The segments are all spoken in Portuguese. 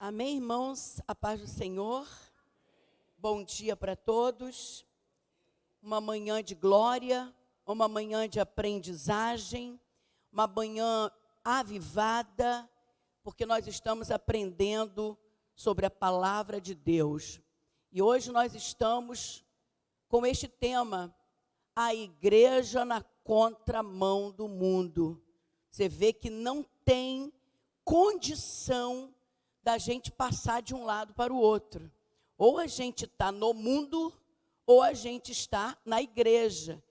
Amém, irmãos? A paz do Senhor. Bom dia para todos. Uma manhã de glória, uma manhã de aprendizagem, uma manhã avivada, porque nós estamos aprendendo sobre a palavra de Deus. E hoje nós estamos com este tema, a igreja na contramão do mundo. Você vê que não tem condição da gente passar de um lado para o outro. Ou a gente está no mundo, ou a gente está na igreja.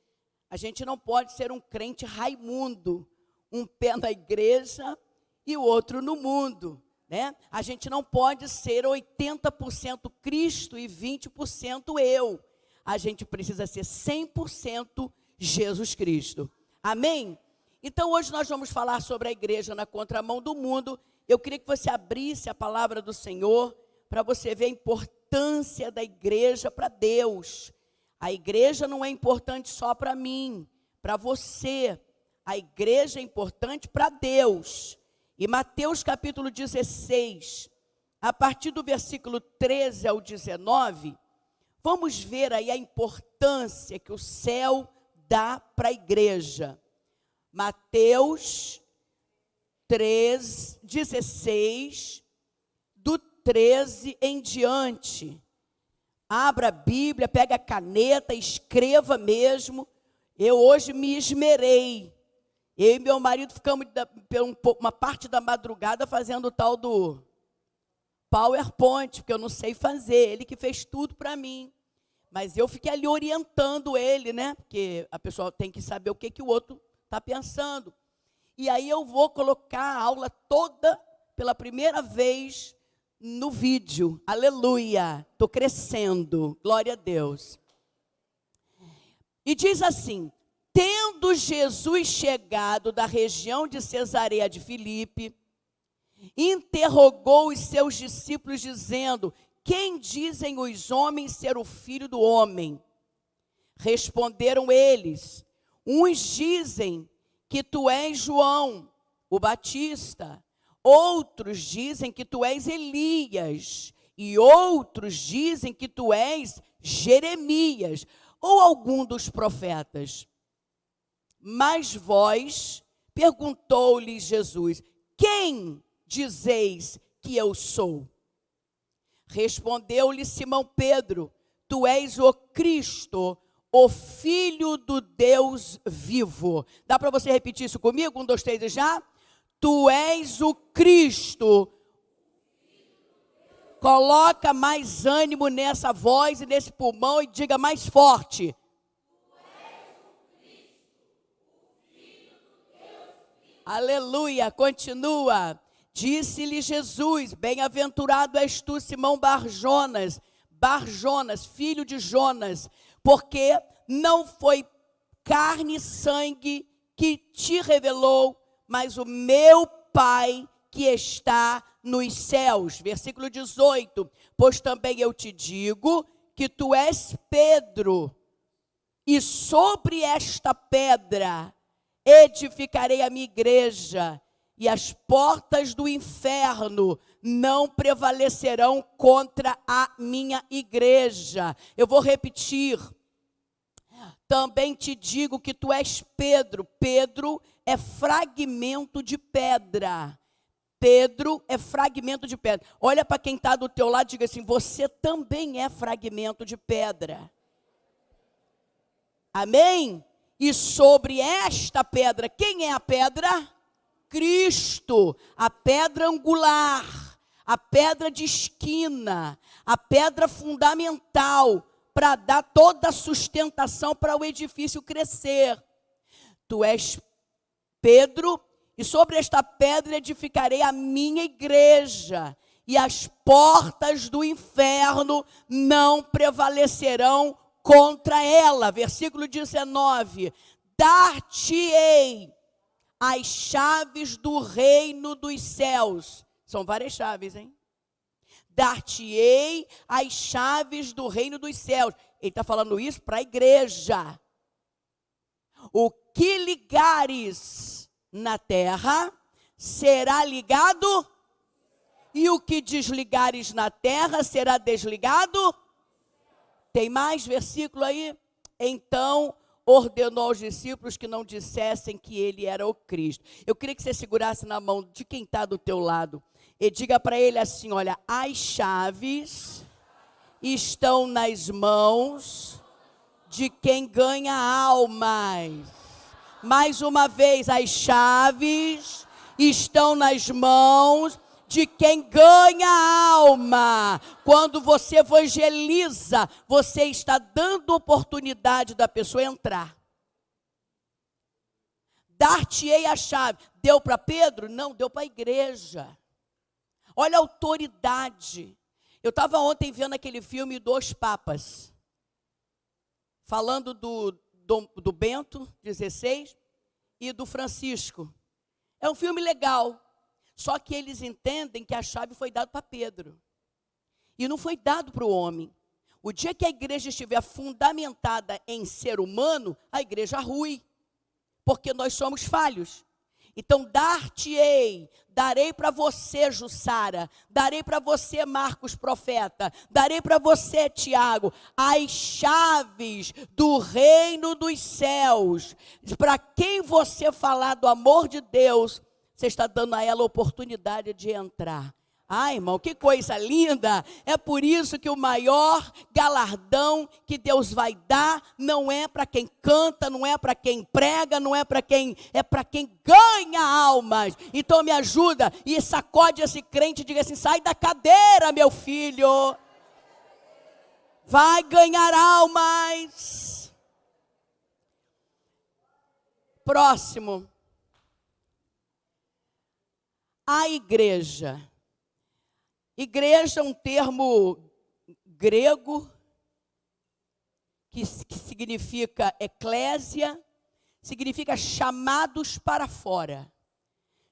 A gente não pode ser um crente Raimundo, um pé na igreja e o outro no mundo, né? A gente não pode ser 80% Cristo e 20% eu. A gente precisa ser 100% Jesus Cristo. Amém? Então hoje nós vamos falar sobre a igreja na contramão do mundo. Eu queria que você abrisse a palavra do Senhor para você ver a importância da igreja para Deus. A igreja não é importante só para mim, para você. A igreja é importante para Deus. E Mateus capítulo 16, a partir do versículo 13 ao 19, vamos ver aí a importância que o céu dá para a igreja. Mateus 16, do 13 em diante. Abra a Bíblia, pega a caneta, escreva mesmo. Eu hoje me esmerei. Eu e meu marido ficamos uma parte da madrugada fazendo o tal do PowerPoint, porque eu não sei fazer. Ele que fez tudo para mim. Mas eu fiquei ali orientando ele, né? Porque a pessoa tem que saber o que o outro está pensando. E aí eu vou colocar a aula toda pela primeira vez no vídeo. Aleluia! Estou crescendo. Glória a Deus. E diz assim: tendo Jesus chegado da região de Cesareia de Filipe, interrogou os seus discípulos dizendo: quem dizem os homens ser o filho do homem? Responderam eles: uns dizem que tu és João, o Batista. Outros dizem que tu és Elias. E outros dizem que tu és Jeremias, ou algum dos profetas. Mas vós, perguntou-lhes Jesus, quem dizeis que eu sou? Respondeu-lhe Simão Pedro, tu és o Cristo, o Filho do Deus vivo. Dá para você repetir isso comigo? 1, 2, 3 e já? Tu és o Cristo. Coloca mais ânimo nessa voz e nesse pulmão e diga mais forte. Aleluia, continua. Disse-lhe Jesus, bem-aventurado és tu, Simão Barjonas, filho de Jonas, porque não foi carne e sangue que te revelou, mas o meu Pai que está nos céus. Versículo 18, pois também eu te digo que tu és Pedro, e sobre esta pedra edificarei a minha igreja, e as portas do inferno não prevalecerão contra a minha igreja. Eu vou repetir. Também te digo que tu és Pedro. Pedro é fragmento de pedra. Pedro é fragmento de pedra. Olha para quem está do teu lado e diga assim, você também é fragmento de pedra. Amém? E sobre esta pedra, quem é a pedra? Cristo, a pedra angular, a pedra de esquina, a pedra fundamental para dar toda a sustentação para o edifício crescer. Tu és Pedro, e sobre esta pedra edificarei a minha igreja, e as portas do inferno não prevalecerão contra ela. Versículo 19, dar-te-ei as chaves do reino dos céus. São várias chaves, hein? Dar-te-ei as chaves do reino dos céus. Ele está falando isso para a igreja. O que ligares na terra será ligado E o que desligares na terra será desligado. Tem mais versículo aí? Então ordenou aos discípulos que não dissessem que ele era o Cristo. Eu queria que você segurasse na mão de quem está do teu lado e diga para ele assim: olha, as chaves estão nas mãos de quem ganha almas. Mais uma vez, as chaves estão nas mãos de quem ganha alma. Quando você evangeliza, você está dando oportunidade da pessoa entrar. Dar-te-ei a chave. Deu para Pedro? Não, deu para a igreja. Olha a autoridade. Eu estava ontem vendo aquele filme Dois Papas, falando do Bento XVI e do Francisco. É um filme legal. Só que eles entendem que a chave foi dada para Pedro. E não foi dado para o homem. O dia que a igreja estiver fundamentada em ser humano, a igreja rui. Porque nós somos falhos. Então, dar-te-ei, darei para você, Jussara, darei para você, Marcos, profeta, darei para você, Tiago, as chaves do reino dos céus. Para quem você falar do amor de Deus, você está dando a ela a oportunidade de entrar. Ai, irmão, que coisa linda. É por isso que o maior galardão que Deus vai dar não é para quem canta, não é para quem prega, não é para quem, é para quem ganha almas. Então me ajuda e sacode esse crente e diga assim: sai da cadeira, meu filho. Vai ganhar almas. Próximo. A igreja. Igreja é um termo grego que significa eclésia, significa chamados para fora,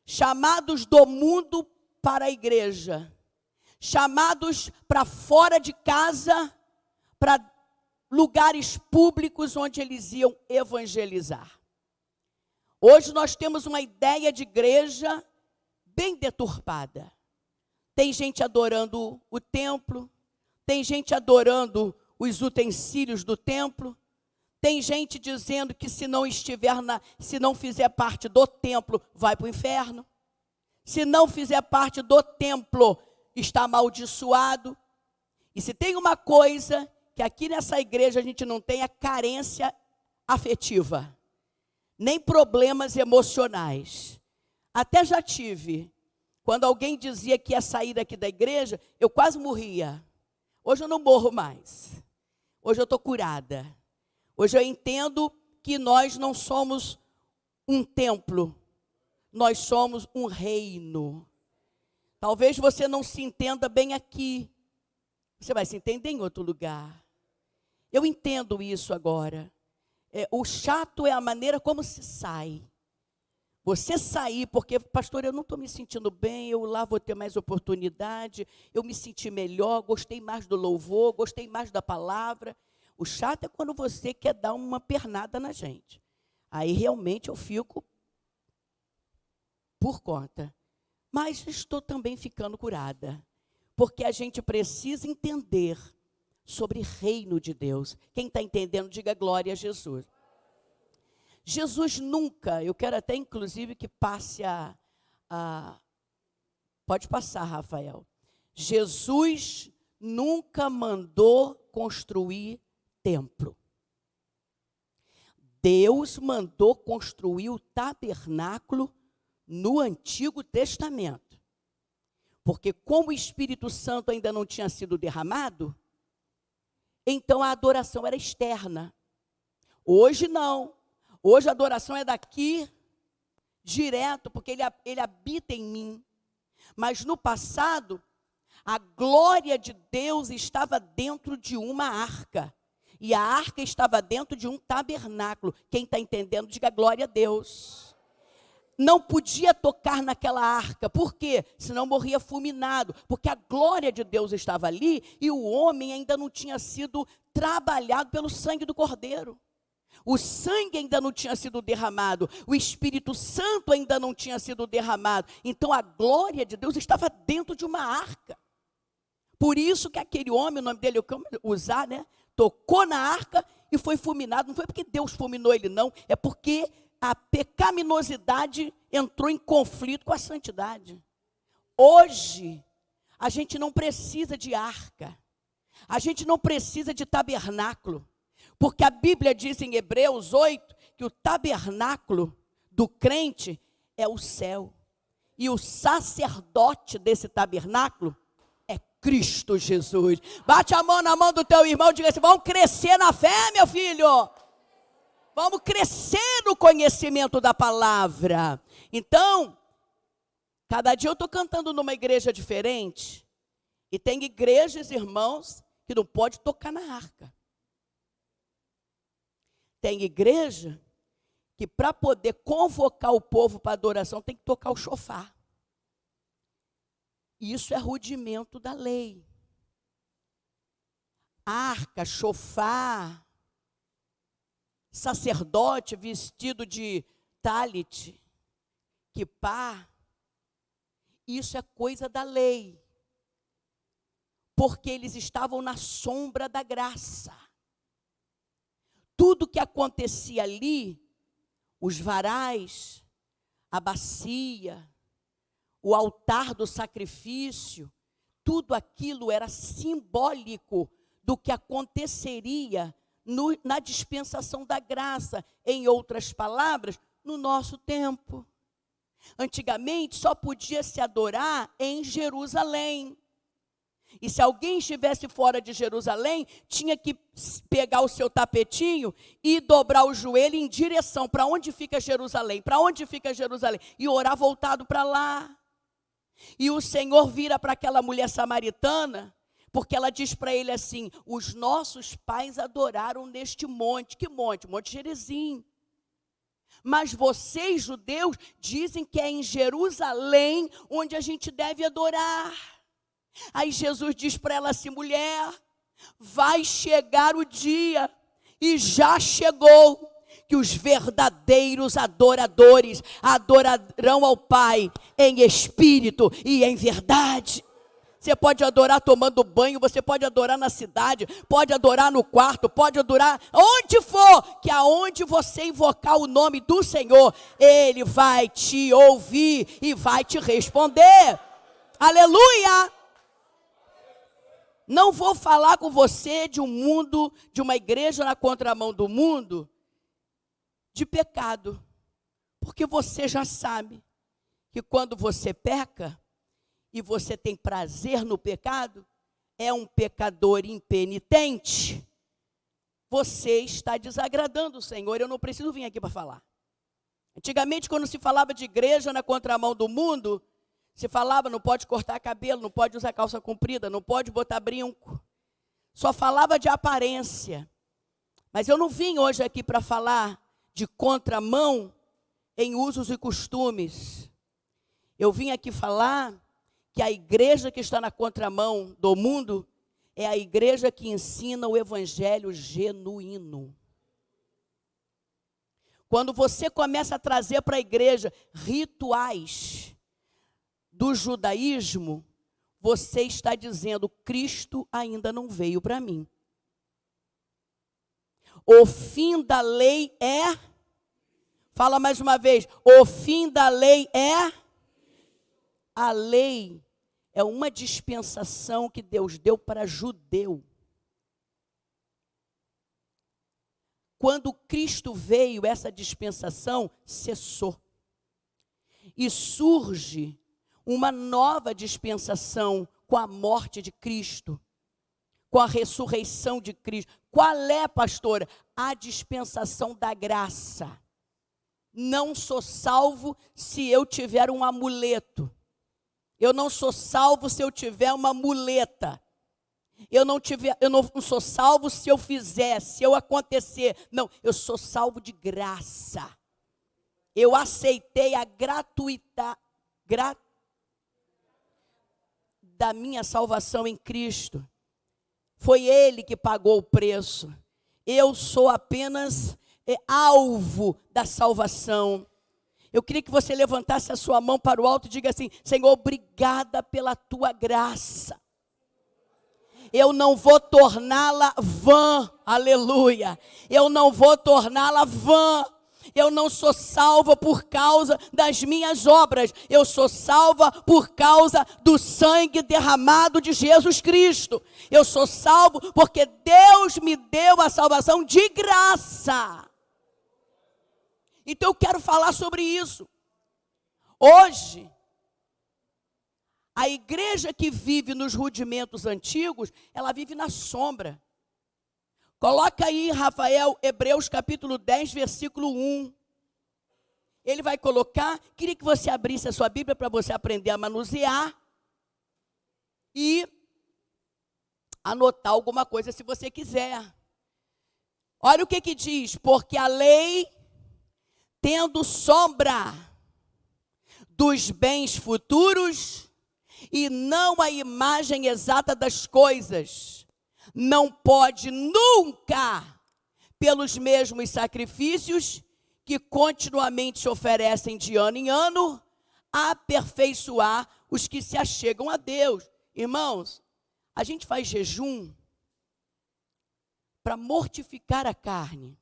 chamados do mundo para a igreja, chamados para fora de casa, para lugares públicos onde eles iam evangelizar. Hoje nós temos uma ideia de igreja bem deturpada. Tem gente adorando o templo, tem gente adorando os utensílios do templo, tem gente dizendo que se não fizer parte do templo, vai para o inferno. Se não fizer parte do templo, está amaldiçoado. E se tem uma coisa que aqui nessa igreja a gente não tem, é carência afetiva, nem problemas emocionais. Até já tive. Quando alguém dizia que ia sair daqui da igreja, eu quase morria. Hoje eu não morro mais. Hoje eu estou curada. Hoje eu entendo que nós não somos um templo. Nós somos um reino. Talvez você não se entenda bem aqui. Você vai se entender em outro lugar. Eu entendo isso agora. O chato é a maneira como se sai. Você sair, porque, pastor, eu não estou me sentindo bem, eu lá vou ter mais oportunidade, eu me senti melhor, gostei mais do louvor, gostei mais da palavra. O chato é quando você quer dar uma pernada na gente. Aí realmente eu fico por conta. Mas estou também ficando curada, porque a gente precisa entender sobre reino de Deus. Quem está entendendo, diga glória a Jesus. Jesus nunca, eu quero até inclusive que passe pode passar, Rafael. Jesus nunca mandou construir templo. Deus mandou construir o tabernáculo no Antigo Testamento. Porque como o Espírito Santo ainda não tinha sido derramado, então a adoração era externa. Hoje não. Hoje a adoração é daqui, direto, porque ele habita em mim. Mas no passado, a glória de Deus estava dentro de uma arca. E a arca estava dentro de um tabernáculo. Quem está entendendo, diga glória a Deus. Não podia tocar naquela arca. Por quê? Senão morria fulminado. Porque a glória de Deus estava ali e o homem ainda não tinha sido trabalhado pelo sangue do Cordeiro. O sangue ainda não tinha sido derramado, o Espírito Santo ainda não tinha sido derramado. Então a glória de Deus estava dentro de uma arca. Por isso que aquele homem, o nome dele, eu vou usar, né? Tocou na arca e foi fulminado. Não foi porque Deus fulminou ele, não. É porque a pecaminosidade entrou em conflito com a santidade. Hoje, a gente não precisa de arca. A gente não precisa de tabernáculo. Porque a Bíblia diz em Hebreus 8 que o tabernáculo do crente é o céu. E o sacerdote desse tabernáculo é Cristo Jesus. Bate a mão na mão do teu irmão e diga assim: vamos crescer na fé, meu filho. Vamos crescer no conhecimento da palavra. Então, cada dia eu estou cantando numa igreja diferente. E tem igrejas, irmãos, que não pode tocar na arca. Tem igreja que para poder convocar o povo para adoração tem que tocar o chofar. Isso é rudimento da lei. Arca, chofar, sacerdote vestido de talit, quipá, isso é coisa da lei. Porque eles estavam na sombra da graça. Tudo que acontecia ali, os varais, a bacia, o altar do sacrifício, tudo aquilo era simbólico do que aconteceria na dispensação da graça. Em outras palavras, no nosso tempo. Antigamente só podia se adorar em Jerusalém. E se alguém estivesse fora de Jerusalém, tinha que pegar o seu tapetinho e dobrar o joelho em direção para onde fica Jerusalém, para onde fica Jerusalém, e orar voltado para lá. E o Senhor vira para aquela mulher samaritana, porque ela diz para ele assim: os nossos pais adoraram neste monte. Que monte? Monte Gerizim. Mas vocês, judeus, dizem que é em Jerusalém onde a gente deve adorar. Aí Jesus diz para ela assim: mulher, vai chegar o dia, e já chegou, que os verdadeiros adoradores adorarão ao Pai em espírito e em verdade. Você pode adorar tomando banho, você pode adorar na cidade, pode adorar no quarto, pode adorar onde for, que aonde você invocar o nome do Senhor, Ele vai te ouvir e vai te responder. Aleluia! Não vou falar com você de um mundo, de uma igreja na contramão do mundo, de pecado. Porque você já sabe que quando você peca, e você tem prazer no pecado, é um pecador impenitente. Você está desagradando o Senhor. Eu não preciso vir aqui para falar. Antigamente, quando se falava de igreja na contramão do mundo, se falava: não pode cortar cabelo, não pode usar calça comprida, não pode botar brinco. Só falava de aparência. Mas eu não vim hoje aqui para falar de contramão em usos e costumes. Eu vim aqui falar que a igreja que está na contramão do mundo é a igreja que ensina o evangelho genuíno. Quando você começa a trazer para a igreja rituais do judaísmo, você está dizendo: Cristo ainda não veio para mim. O fim da lei é, fala mais uma vez, o fim da lei é, a lei é uma dispensação que Deus deu para judeu. Quando Cristo veio, essa dispensação cessou. E surge uma nova dispensação com a morte de Cristo, com a ressurreição de Cristo. Qual é, pastora? A dispensação da graça. Não sou salvo se eu tiver um amuleto. Eu não sou salvo se eu tiver uma muleta. Eu não sou salvo se eu fizer, se eu acontecer. Não, eu sou salvo de graça. Eu aceitei a gratuidade da minha salvação em Cristo. Foi Ele que pagou o preço. Eu sou apenas alvo da salvação. Eu queria que você levantasse a sua mão para o alto e diga assim: Senhor, obrigada pela tua graça. Eu não vou torná-la vã, aleluia. Eu não vou torná-la vã. Eu não sou salva por causa das minhas obras. Eu sou salva por causa do sangue derramado de Jesus Cristo. Eu sou salvo porque Deus me deu a salvação de graça. Então eu quero falar sobre isso. Hoje, a igreja que vive nos rudimentos antigos, ela vive na sombra. Coloca aí, Rafael, Hebreus capítulo 10, versículo 1. Ele vai colocar, queria que você abrisse a sua Bíblia para você aprender a manusear e anotar alguma coisa se você quiser. Olha o que diz: porque a lei, tendo sombra dos bens futuros e não a imagem exata das coisas, não pode nunca, pelos mesmos sacrifícios que continuamente se oferecem de ano em ano, aperfeiçoar os que se achegam a Deus. Irmãos, a gente faz jejum para mortificar a carne,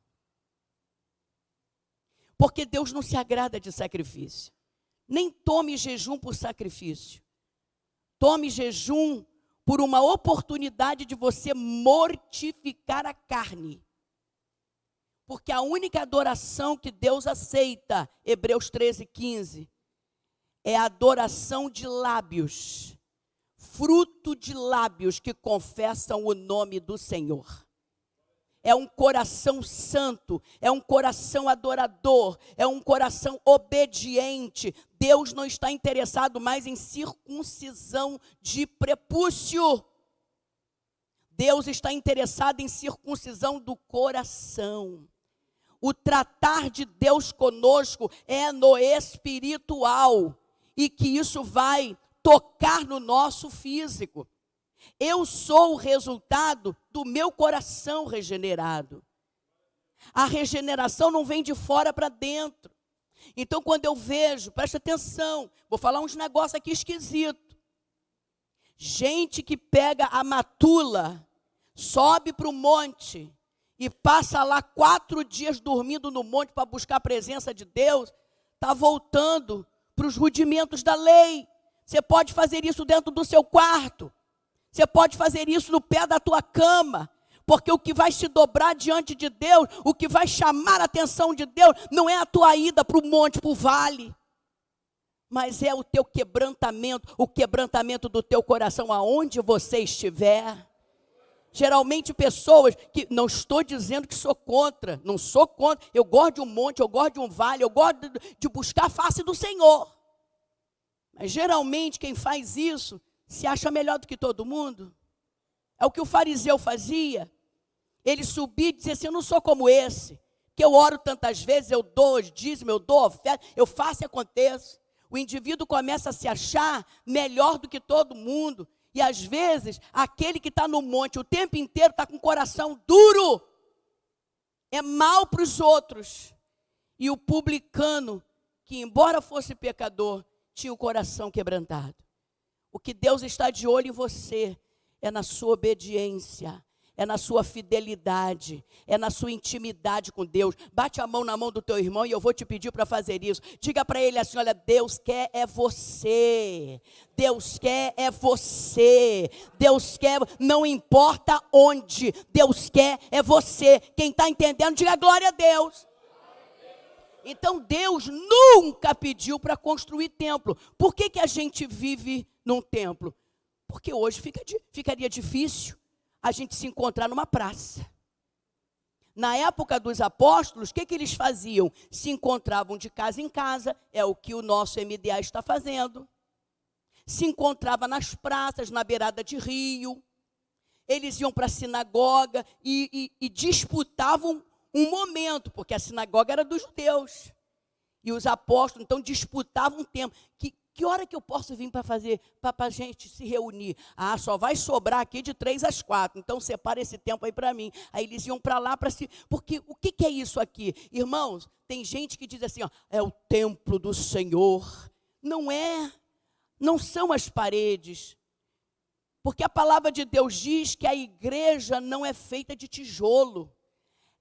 porque Deus não se agrada de sacrifício. Nem tome jejum por sacrifício. Tome jejum por uma oportunidade de você mortificar a carne. Porque a única adoração que Deus aceita, Hebreus 13, 15, é a adoração de lábios, fruto de lábios que confessam o nome do Senhor. É um coração santo, é um coração adorador, é um coração obediente. Deus não está interessado mais em circuncisão de prepúcio. Deus está interessado em circuncisão do coração. O tratar de Deus conosco é no espiritual, e que isso vai tocar no nosso físico. Eu sou o resultado do meu coração regenerado. A regeneração não vem de fora para dentro. Então, quando eu vejo, presta atenção, vou falar uns negócios aqui esquisitos. Gente que pega a matula, sobe para o monte e passa lá 4 dias dormindo no monte para buscar a presença de Deus, está voltando para os rudimentos da lei. Você pode fazer isso dentro do seu quarto. Você pode fazer isso no pé da tua cama, porque o que vai se dobrar diante de Deus, o que vai chamar a atenção de Deus, não é a tua ida para o monte, para o vale, mas é o teu quebrantamento, o quebrantamento do teu coração, aonde você estiver. Geralmente pessoas que, não estou dizendo que sou contra, não sou contra, eu gosto de um monte, eu gosto de um vale, eu gosto de buscar a face do Senhor. Mas geralmente quem faz isso, se acha melhor do que todo mundo. É o que o fariseu fazia. Ele subia e dizia assim: eu não sou como esse, que eu oro tantas vezes, eu dou dízimo, eu dou oferta, eu faço e aconteço. O indivíduo começa a se achar melhor do que todo mundo. E às vezes, aquele que está no monte o tempo inteiro está com o coração duro. É mal para os outros. E o publicano, que embora fosse pecador, tinha o coração quebrantado. O que Deus está de olho em você é na sua obediência, é na sua fidelidade, é na sua intimidade com Deus. Bate a mão na mão do teu irmão e eu vou te pedir para fazer isso. Diga para ele assim: olha, Deus quer é você. Deus quer é você. Deus quer, não importa onde, Deus quer é você. Quem está entendendo, diga glória a Deus. Então Deus nunca pediu para construir templo. Por que a gente vive num templo? Porque hoje ficaria difícil a gente se encontrar numa praça. Na época dos apóstolos, o que eles faziam? Se encontravam de casa em casa, é o que o nosso MDA está fazendo. Se encontrava nas praças, na beirada de rio. Eles iam para a sinagoga e disputavam um momento, porque a sinagoga era dos judeus. E os apóstolos, então, disputavam um tempo. Que hora que eu posso vir para fazer, para a gente se reunir? Ah, só vai sobrar aqui de 3 às 4, então separa esse tempo aí para mim. Aí eles iam para lá para se... Porque o que é isso aqui? Irmãos, tem gente que diz assim, ó, é o templo do Senhor. Não é, não são as paredes. Porque a palavra de Deus diz que a igreja não é feita de tijolo,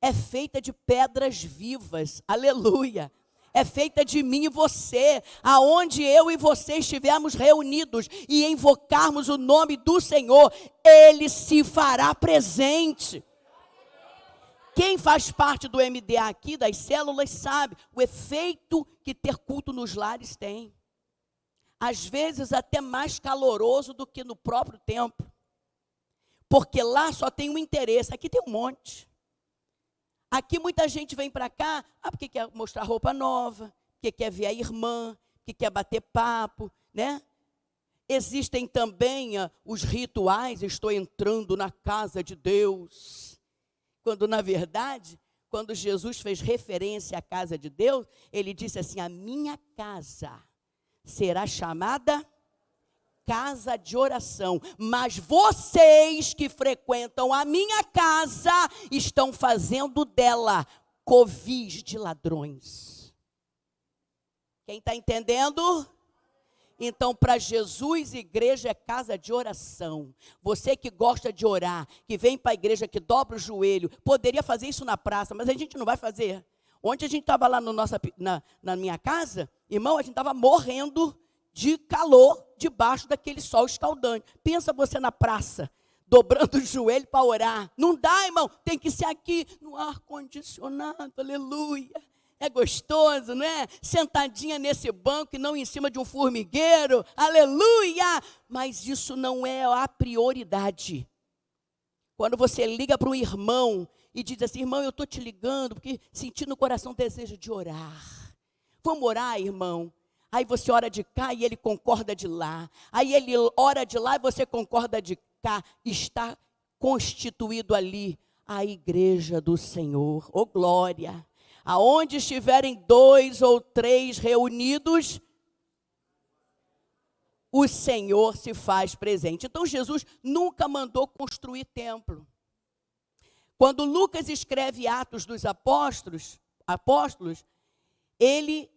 é feita de pedras vivas, aleluia. É feita de mim e você, aonde eu e você estivermos reunidos e invocarmos o nome do Senhor, Ele se fará presente. Quem faz parte do MDA aqui, das células, sabe o efeito que ter culto nos lares tem. Às vezes até mais caloroso do que no próprio templo. Porque lá só tem um interesse, aqui tem um monte. Aqui muita gente vem para cá, porque quer mostrar roupa nova, porque quer ver a irmã, porque quer bater papo, né? Existem também os rituais, estou entrando na casa de Deus. Quando na verdade, quando Jesus fez referência à casa de Deus, ele disse assim, a minha casa será chamada casa de oração, mas vocês que frequentam a minha casa estão fazendo dela covis de ladrões. Quem está entendendo? Então, para Jesus, igreja é casa de oração. Você que gosta de orar, que vem para a igreja, que dobra o joelho, poderia fazer isso na praça, mas a gente não vai fazer. Ontem a gente estava lá no na minha casa, irmão, a gente estava morrendo de calor debaixo daquele sol escaldante. Pensa você na praça, dobrando o joelho para orar. Não dá, irmão, tem que ser aqui no ar-condicionado, aleluia. É gostoso, não é? Sentadinha nesse banco e não em cima de um formigueiro, aleluia. Mas isso não é a prioridade. Quando você liga para um irmão e diz assim, irmão, eu estou te ligando porque senti no coração o desejo de orar. Vamos orar, irmão? Aí você ora de cá e ele concorda de lá. Aí ele ora de lá e você concorda de cá. Está constituído ali a igreja do Senhor. Ô glória! Aonde estiverem 2 ou 3 reunidos, o Senhor se faz presente. Então Jesus nunca mandou construir templo. Quando Lucas escreve Atos dos Apóstolos, ele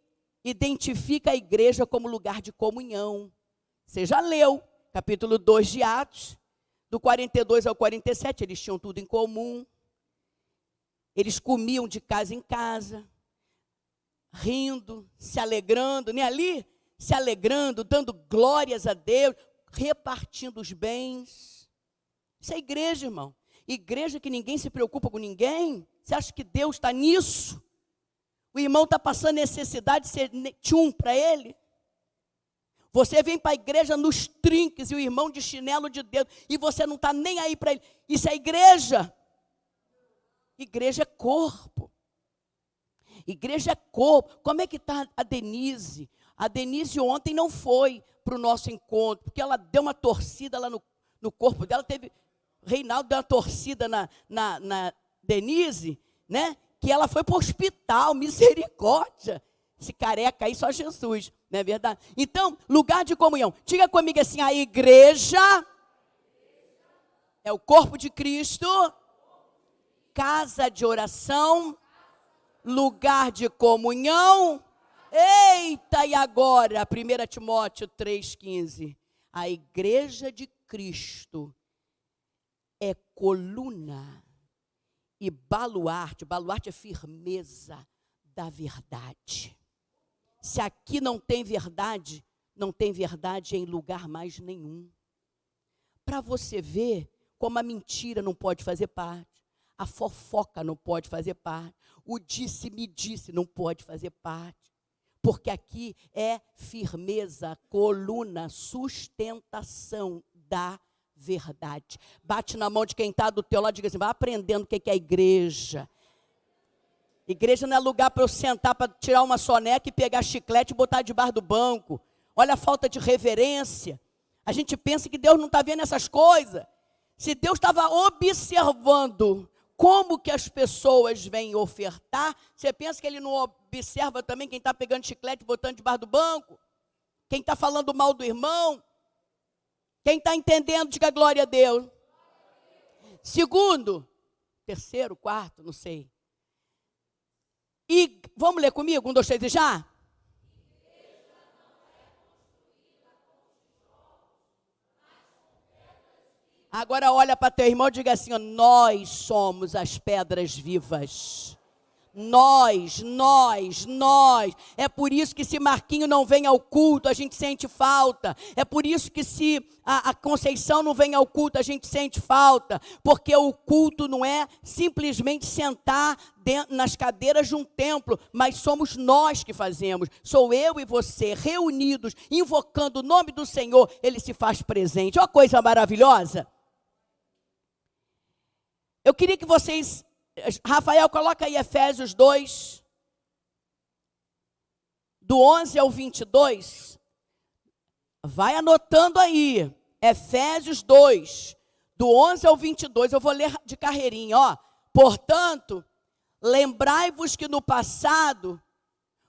identifica a igreja como lugar de comunhão. Você já leu, capítulo 2 de Atos, do 42 ao 47, eles tinham tudo em comum. Eles comiam de casa em casa, rindo, se alegrando, nem ali, se alegrando, dando glórias a Deus, repartindo os bens. Isso é igreja, irmão. Igreja que ninguém se preocupa com ninguém. Você acha que Deus está nisso? O irmão está passando necessidade de ser tchum para ele. Você vem para a igreja nos trinques e o irmão de chinelo de dedo e você não está nem aí para ele. Isso é igreja. Igreja é corpo. Igreja é corpo. Como é que está a Denise? A Denise ontem não foi para o nosso encontro, porque ela deu uma torcida lá no corpo dela. Reinaldo deu uma torcida na Denise, né? Que ela foi para o hospital, misericórdia. Esse careca aí, só Jesus, não é verdade? Então, lugar de comunhão. Diga comigo assim, a igreja é o corpo de Cristo, casa de oração, lugar de comunhão. Eita, e agora? 1 Timóteo 3,15. A igreja de Cristo é coluna e baluarte. Baluarte é firmeza da verdade. Se aqui não tem verdade, não tem verdade em lugar mais nenhum. Para você ver como a mentira não pode fazer parte, a fofoca não pode fazer parte, o disse-me disse não pode fazer parte, porque aqui é firmeza, coluna, sustentação da verdade. Bate na mão de quem está do teu lado e diga assim, vai aprendendo o que é a igreja. Igreja não é lugar para eu sentar, para tirar uma soneca e pegar chiclete e botar debaixo do banco. Olha a falta de reverência. A gente pensa que Deus não está vendo essas coisas. Se Deus estava observando como que as pessoas vêm ofertar, você pensa que Ele não observa também quem está pegando chiclete e botando debaixo do banco? Quem está falando mal do irmão, quem está entendendo, diga glória a Deus. Segundo, terceiro, quarto, não sei. E vamos ler comigo? 1, 2, 3 e já? Agora olha para teu irmão e diga assim, ó, nós somos as pedras vivas. Nós. É por isso que se Marquinho não vem ao culto, a gente sente falta. É por isso que se a Conceição não vem ao culto, a gente sente falta. Porque o culto não é simplesmente sentar nas cadeiras de um templo, mas somos nós que fazemos. Sou eu e você, reunidos, invocando o nome do Senhor, Ele se faz presente. Olha que coisa maravilhosa. Eu queria que vocês... Rafael, coloca aí Efésios 2, do 11 ao 22. Vai anotando aí. Efésios 2, do 11 ao 22. Eu vou ler de carreirinha, ó. Portanto, lembrai-vos que no passado,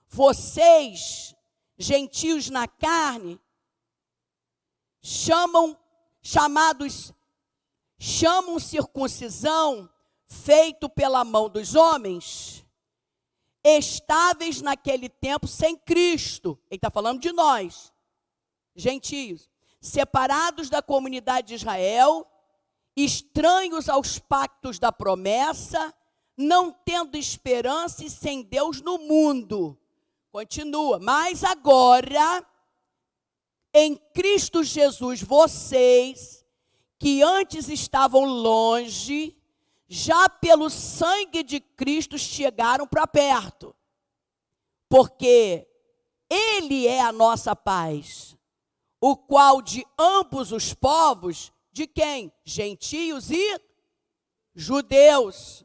vocês, gentios na carne, chamam circuncisão, feito pela mão dos homens, estáveis naquele tempo sem Cristo. Ele está falando de nós, gentios, separados da comunidade de Israel, estranhos aos pactos da promessa, não tendo esperança e sem Deus no mundo. Continua, mas agora, em Cristo Jesus, vocês, que antes estavam longe, já pelo sangue de Cristo chegaram para perto, porque Ele é a nossa paz, o qual de ambos os povos, de quem? Gentios e judeus,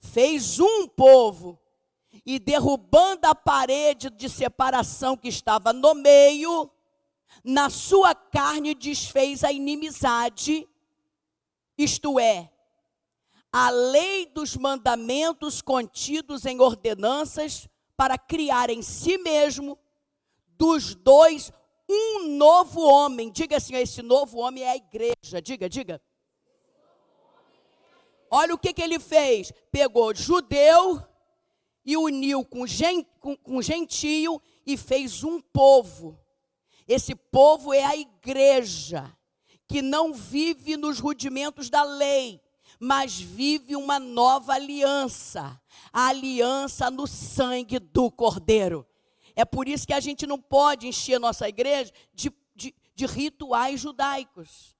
fez um povo, e derrubando a parede de separação que estava no meio, na sua carne desfez a inimizade, isto é, a lei dos mandamentos contidos em ordenanças, para criar em si mesmo, dos dois, um novo homem. Diga assim, esse novo homem é a igreja. Diga. Olha o que ele fez. Pegou judeu e uniu com gentio e fez um povo. Esse povo é a igreja, que não vive nos rudimentos da lei, mas vive uma nova aliança, a aliança no sangue do Cordeiro. É por isso que a gente não pode encher a nossa igreja de rituais judaicos.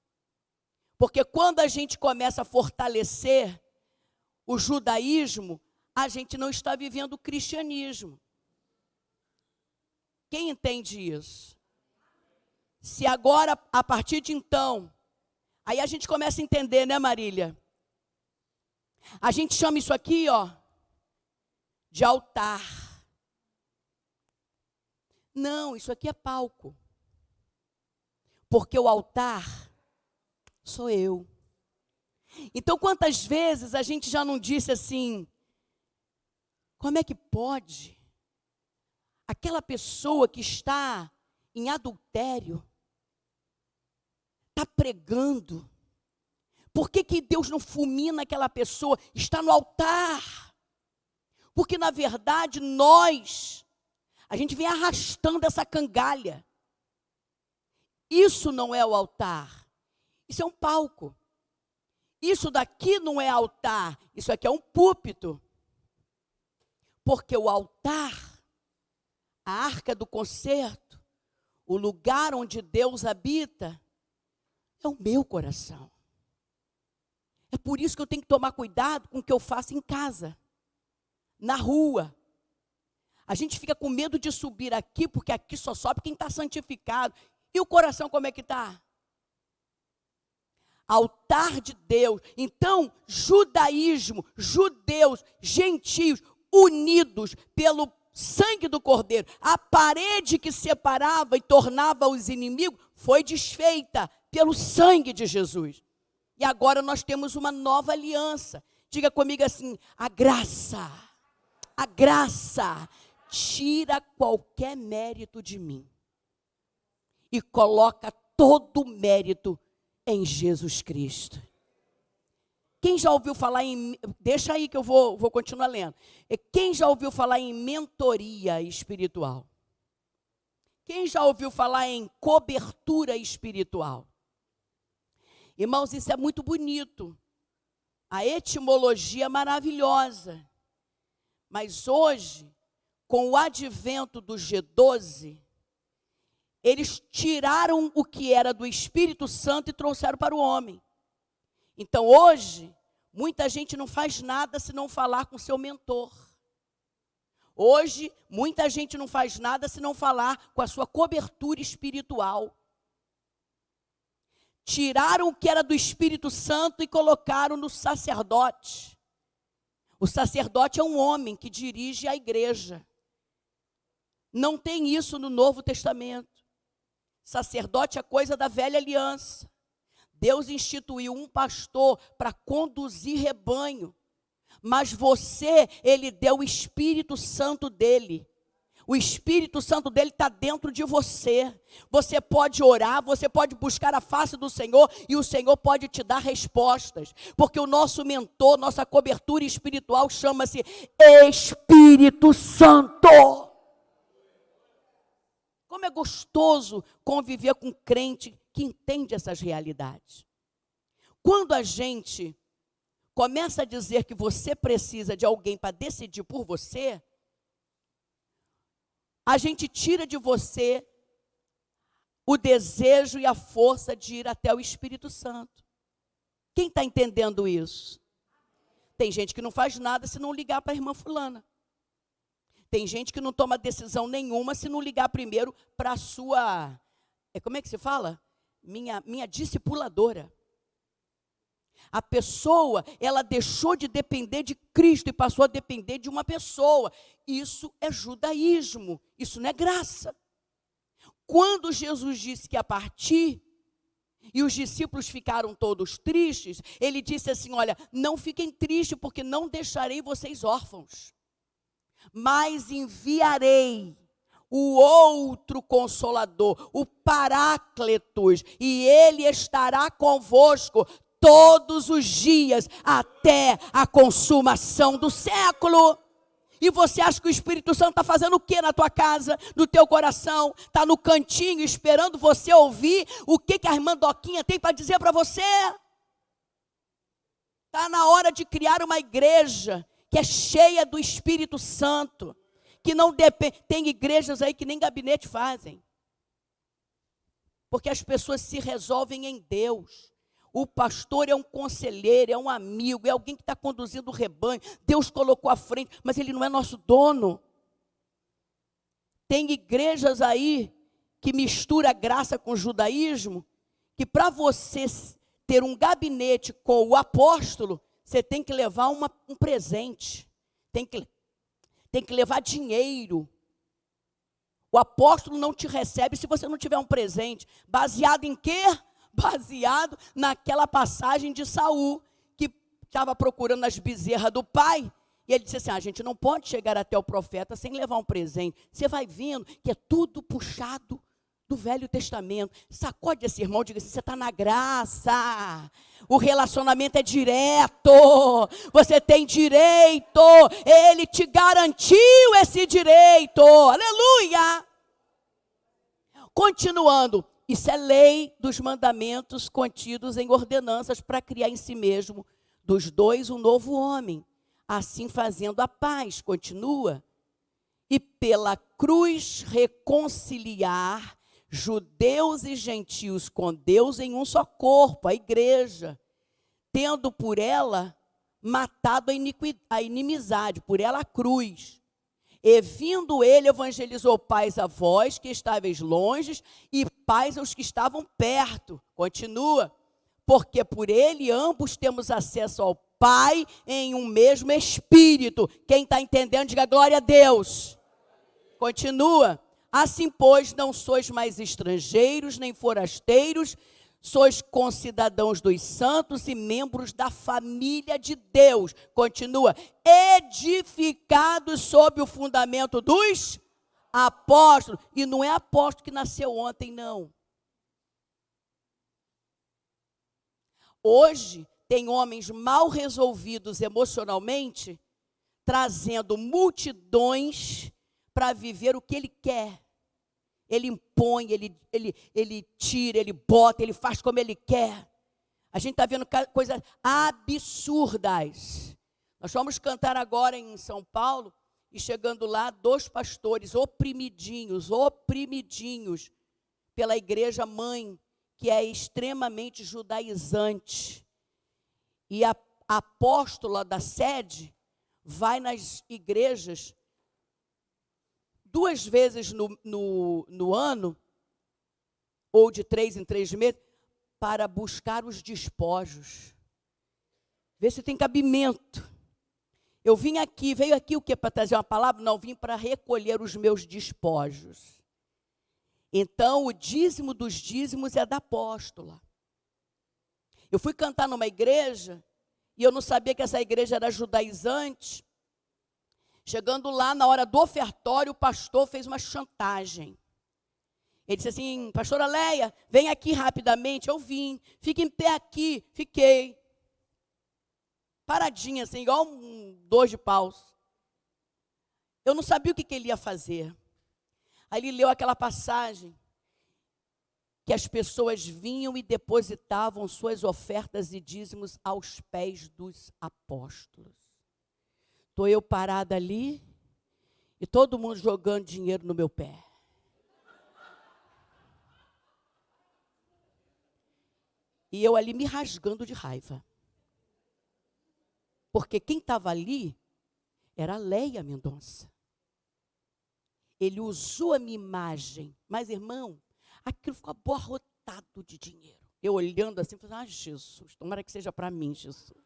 Porque quando a gente começa a fortalecer o judaísmo, a gente não está vivendo o cristianismo. Quem entende isso? Se agora, a partir de então, aí a gente começa a entender, né, Marília? A gente chama isso aqui, ó, de altar. Não, isso aqui é palco. Porque o altar sou eu. Então, quantas vezes a gente já não disse assim, como é que pode aquela pessoa que está em adultério, está pregando? Por que Deus não fulmina aquela pessoa? Está no altar. Porque, na verdade, a gente vem arrastando essa cangalha. Isso não é o altar. Isso é um palco. Isso daqui não é altar. Isso aqui é um púlpito. Porque o altar, a arca do concerto, o lugar onde Deus habita, é o meu coração. É por isso que eu tenho que tomar cuidado com o que eu faço em casa, na rua. A gente fica com medo de subir aqui, porque aqui só sobe quem está santificado. E o coração como é que está? Altar de Deus. Então, judaísmo, judeus, gentios, unidos pelo sangue do Cordeiro. A parede que separava e tornava os inimigos foi desfeita pelo sangue de Jesus. E agora nós temos uma nova aliança. Diga comigo assim, a graça tira qualquer mérito de mim. e coloca todo o mérito em Jesus Cristo. Quem já ouviu falar em... Deixa aí que eu vou continuar lendo. Quem já ouviu falar em mentoria espiritual? Quem já ouviu falar em cobertura espiritual? Irmãos, isso é muito bonito. A etimologia é maravilhosa. Mas hoje, com o advento do G12, eles tiraram o que era do Espírito Santo e trouxeram para o homem. Então hoje, muita gente não faz nada se não falar com seu mentor. Hoje, muita gente não faz nada se não falar com a sua cobertura espiritual. Tiraram o que era do Espírito Santo e colocaram no sacerdote. O sacerdote é um homem que dirige a igreja. Não tem isso no Novo Testamento. Sacerdote é coisa da velha aliança. Deus instituiu um pastor para conduzir rebanho. Mas você, ele deu o Espírito Santo dele. O Espírito Santo dele está dentro de você. Você pode orar, você pode buscar a face do Senhor e o Senhor pode te dar respostas. Porque o nosso mentor, nossa cobertura espiritual chama-se Espírito Santo. Como é gostoso conviver com um crente que entende essas realidades. Quando a gente começa a dizer que você precisa de alguém para decidir por você, a gente tira de você o desejo e a força de ir até o Espírito Santo. Quem está entendendo isso? Tem gente que não faz nada se não ligar para a irmã fulana. Tem gente que não toma decisão nenhuma se não ligar primeiro para a sua... Como é que se fala? Minha discipuladora. A pessoa, ela deixou de depender de Cristo e passou a depender de uma pessoa. Isso é judaísmo, isso não é graça. Quando Jesus disse que ia partir, e os discípulos ficaram todos tristes, ele disse assim, olha, não fiquem tristes porque não deixarei vocês órfãos, mas enviarei o outro Consolador, o Paráclitos, e ele estará convosco todos os dias, até a consumação do século. E você acha que o Espírito Santo está fazendo o que na tua casa, no teu coração? Está no cantinho esperando você ouvir o que a irmã Doquinha tem para dizer para você? Está na hora de criar uma igreja que é cheia do Espírito Santo, que não depende. Tem igrejas aí que nem gabinete fazem, porque as pessoas se resolvem em Deus. O pastor é um conselheiro, é um amigo, é alguém que está conduzindo o rebanho. Deus colocou à frente, mas ele não é nosso dono. Tem igrejas aí que mistura graça com judaísmo, que para você ter um gabinete com o apóstolo, você tem que levar um presente, tem que levar dinheiro. O apóstolo não te recebe se você não tiver um presente. Baseado em quê? Baseado naquela passagem de Saul, que estava procurando as bezerras do pai, e ele disse assim, a gente não pode chegar até o profeta sem levar um presente. Você vai vendo que é tudo puxado do Velho Testamento. Sacode esse irmão, diga assim, você está na graça, o relacionamento é direto, você tem direito, ele te garantiu esse direito, aleluia. Continuando, isso é lei dos mandamentos contidos em ordenanças para criar em si mesmo dos dois um novo homem, assim fazendo a paz, continua, e pela cruz reconciliar judeus e gentios com Deus em um só corpo, a igreja, tendo por ela matado a inimizade, por ela a cruz. E vindo ele, evangelizou paz a vós que estáveis longe e paz aos que estavam perto. Continua. Porque por ele ambos temos acesso ao Pai em um mesmo Espírito. Quem está entendendo, diga glória a Deus. Continua. Assim, pois, não sois mais estrangeiros nem forasteiros, sois concidadãos dos santos e membros da família de Deus. Continua. Edificados sob o fundamento dos apóstolos. E não é apóstolo que nasceu ontem, não. Hoje, tem homens mal resolvidos emocionalmente, trazendo multidões para viver o que ele quer. Ele impõe, ele tira, ele bota, ele faz como ele quer. A gente está vendo coisas absurdas. Nós vamos cantar agora em São Paulo, e chegando lá, 2 pastores oprimidinhos pela igreja mãe, que é extremamente judaizante. E a apóstola da sede vai nas igrejas 2 vezes no ano, ou de 3 em 3 meses, para buscar os despojos. Ver se tem cabimento. Eu veio aqui o quê? Para trazer uma palavra? Não, vim para recolher os meus despojos. Então, o dízimo dos dízimos é da apóstola. Eu fui cantar numa igreja, e eu não sabia que essa igreja era judaizante. Chegando lá, na hora do ofertório, o pastor fez uma chantagem. Ele disse assim: pastora Leia, vem aqui rapidamente. Eu vim, fique em pé aqui. Fiquei. Paradinha, assim, igual um 2 de paus. Eu não sabia o que ele ia fazer. Aí ele leu aquela passagem, que as pessoas vinham e depositavam suas ofertas e dízimos aos pés dos apóstolos. Estou eu parada ali, e todo mundo jogando dinheiro no meu pé. E eu ali me rasgando de raiva. Porque quem estava ali era a Leia Mendonça. Ele usou a minha imagem. Mas, irmão, aquilo ficou abarrotado de dinheiro. Eu olhando assim, falei: Jesus, tomara que seja para mim, Jesus.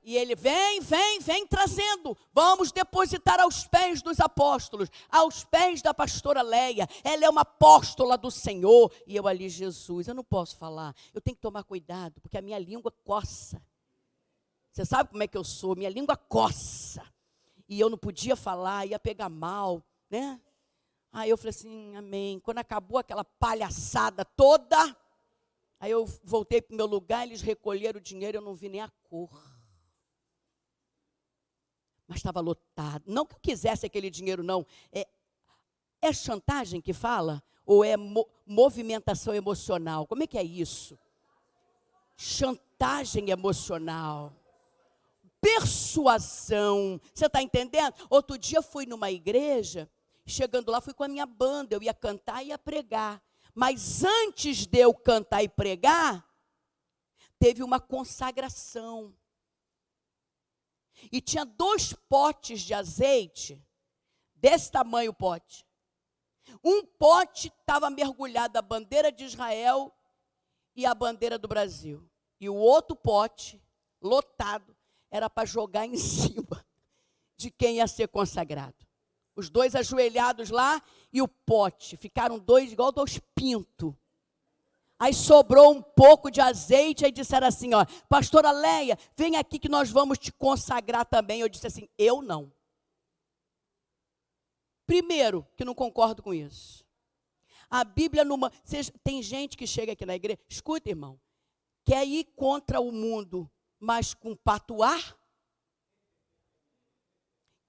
E ele vem trazendo. Vamos depositar aos pés dos apóstolos, aos pés da pastora Leia. Ela é uma apóstola do Senhor. E eu ali: Jesus, eu não posso falar. Eu tenho que tomar cuidado, porque a minha língua coça. Você sabe como é que eu sou? Minha língua coça. E eu não podia falar, ia pegar mal, né? Aí eu falei assim: amém. Quando acabou aquela palhaçada toda, aí eu voltei para o meu lugar, eles recolheram o dinheiro, eu não vi nem a cor. Mas estava lotado. Não que eu quisesse aquele dinheiro, não. É chantagem que fala? Ou é movimentação emocional? Como é que é isso? Chantagem emocional. Persuasão. Você está entendendo? Outro dia fui numa igreja, chegando lá fui com a minha banda, eu ia cantar e ia pregar. Mas antes de eu cantar e pregar, teve uma consagração. E tinha 2 potes de azeite, desse tamanho o pote. Um pote estava mergulhado a bandeira de Israel e a bandeira do Brasil. E o outro pote, lotado, era para jogar em cima de quem ia ser consagrado. Os 2 ajoelhados lá e o pote. Ficaram 2 igual 2 pintos. Aí sobrou um pouco de azeite, aí disseram assim: ó, pastora Leia, vem aqui que nós vamos te consagrar também. Eu disse assim: eu não. Primeiro, que não concordo com isso. A Bíblia tem gente que chega aqui na igreja, escuta, irmão, quer ir contra o mundo, mas com patuar?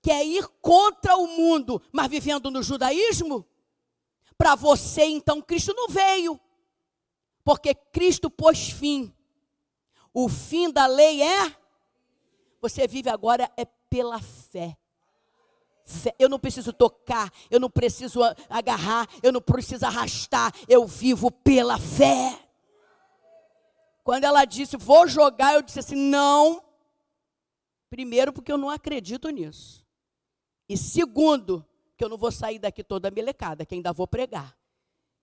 Quer ir contra o mundo, mas vivendo no judaísmo? Para você, então, Cristo não veio. Porque Cristo pôs fim. O fim da lei é? Você vive agora é pela fé. Eu não preciso tocar, eu não preciso agarrar, eu não preciso arrastar. Eu vivo pela fé. Quando ela disse: vou jogar, eu disse assim: não. Primeiro, porque eu não acredito nisso. E segundo, que eu não vou sair daqui toda melecada, que ainda vou pregar.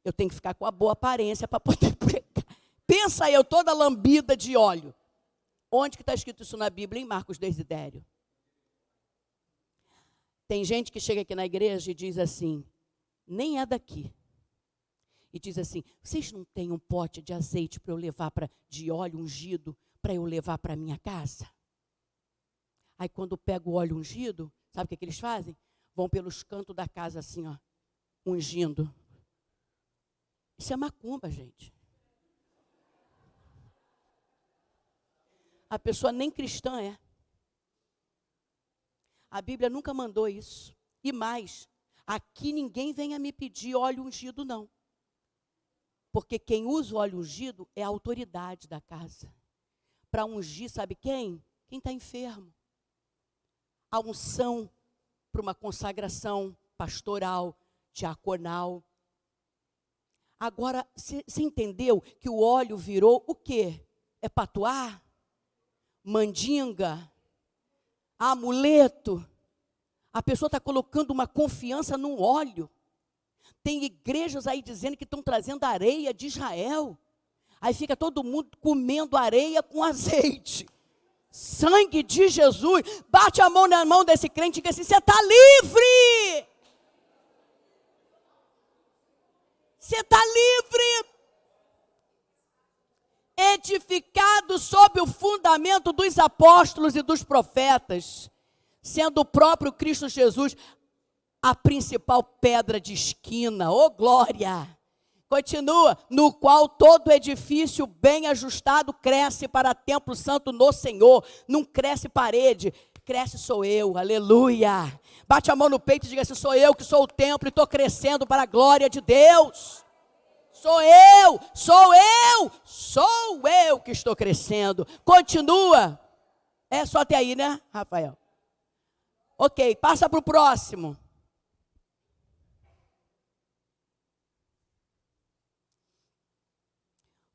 Eu tenho que ficar com a boa aparência para poder pregar. Pensa eu toda lambida de óleo. Onde que está escrito isso na Bíblia? Em Marcos Desidério. Tem gente que chega aqui na igreja e diz assim: nem é daqui. E diz assim: vocês não têm um pote de azeite para eu levar de óleo ungido para eu levar para minha casa? Aí quando pega o óleo ungido, sabe o que eles fazem? Vão pelos cantos da casa assim, ó, ungindo. Isso é macumba, gente. A pessoa nem cristã é. A Bíblia nunca mandou isso. E mais, aqui ninguém venha me pedir óleo ungido, não. Porque quem usa o óleo ungido é a autoridade da casa. Para ungir, sabe quem? Quem está enfermo. A unção para uma consagração pastoral, diaconal. Agora, você entendeu que o óleo virou o quê? É patuá? Mandinga? Amuleto? A pessoa está colocando uma confiança no óleo. Tem igrejas aí dizendo que estão trazendo areia de Israel. Aí fica todo mundo comendo areia com azeite. Sangue de Jesus. Bate a mão na mão desse crente e diga assim: você está livre. Você está livre. Edificado sob o fundamento dos apóstolos e dos profetas, sendo o próprio Cristo Jesus a principal pedra de esquina. Oh, glória! Continua, no qual todo edifício bem ajustado cresce para templo santo no Senhor. Não cresce parede, cresce sou eu, aleluia. Bate a mão no peito e diga assim: sou eu que sou o templo e estou crescendo para a glória de Deus. Sou eu que estou crescendo. Continua. É só até aí, né, Rafael? Ok, passa para o próximo.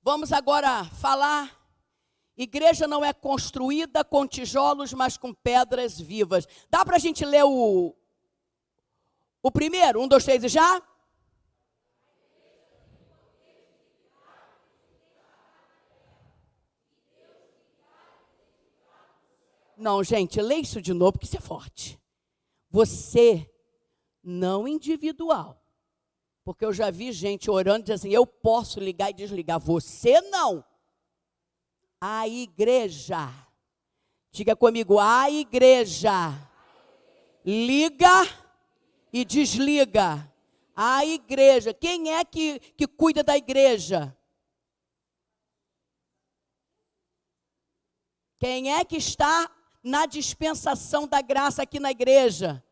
Vamos agora falar. Igreja não é construída com tijolos, mas com pedras vivas. Dá para a gente ler o primeiro? 1, 2, 3 e já? Não, gente, lê isso de novo, porque isso é forte. Você, não individual. Porque eu já vi gente orando e dizendo assim: eu posso ligar e desligar. Você não. A igreja. Diga comigo: a igreja. Liga e desliga. A igreja. Quem é que cuida da igreja? Quem é que está na dispensação da graça aqui na igreja?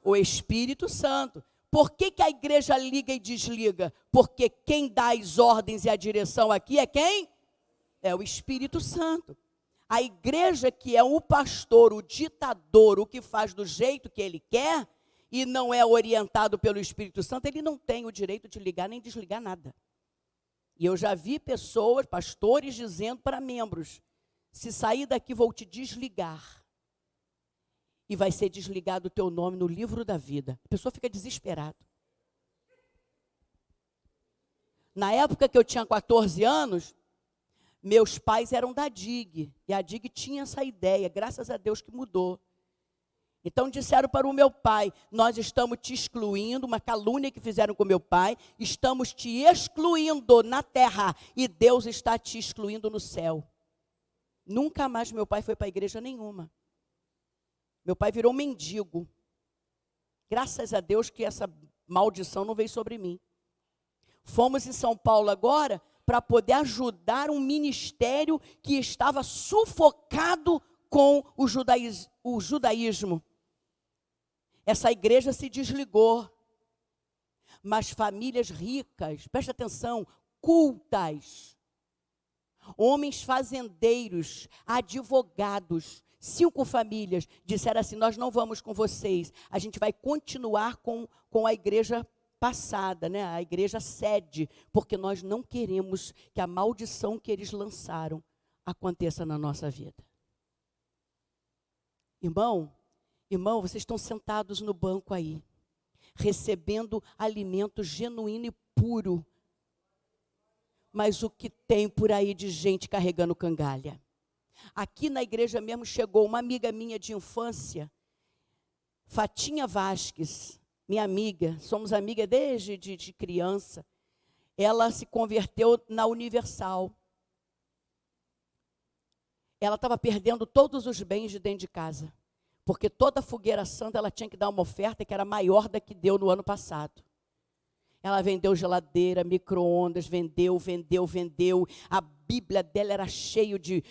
O Espírito Santo. Por que a igreja liga e desliga? Porque quem dá as ordens e a direção aqui é quem? É o Espírito Santo. A igreja que é o pastor, o ditador, o que faz do jeito que ele quer e não é orientado pelo Espírito Santo, ele não tem o direito de ligar nem desligar nada. E eu já vi pessoas, pastores, dizendo para membros: se sair daqui vou te desligar. E vai ser desligado o teu nome no livro da vida. A pessoa fica desesperada. Na época que eu tinha 14 anos, meus pais eram da DIG. E a DIG tinha essa ideia, graças a Deus que mudou. Então disseram para o meu pai: nós estamos te excluindo, uma calúnia que fizeram com meu pai, estamos te excluindo na terra e Deus está te excluindo no céu. Nunca mais meu pai foi para a igreja nenhuma. Meu pai virou mendigo. Graças a Deus que essa maldição não veio sobre mim. Fomos em São Paulo agora para poder ajudar um ministério que estava sufocado com o judaísmo. Essa igreja se desligou. Mas famílias ricas, presta atenção, cultas, homens fazendeiros, advogados, 5 famílias disseram assim: nós não vamos com vocês, a gente vai continuar com a igreja passada, né? A igreja sede, porque nós não queremos que a maldição que eles lançaram aconteça na nossa vida. Irmão, vocês estão sentados no banco aí, recebendo alimento genuíno e puro, mas o que tem por aí de gente carregando cangalha? Aqui na igreja mesmo chegou uma amiga minha de infância, Fatinha Vasques, minha amiga, somos amigas desde de criança. Ela se converteu na Universal. Ela estava perdendo todos os bens de dentro de casa, porque toda fogueira santa ela tinha que dar uma oferta que era maior da que deu no ano passado. Ela vendeu geladeira, micro-ondas, vendeu. A Bíblia dela era cheio de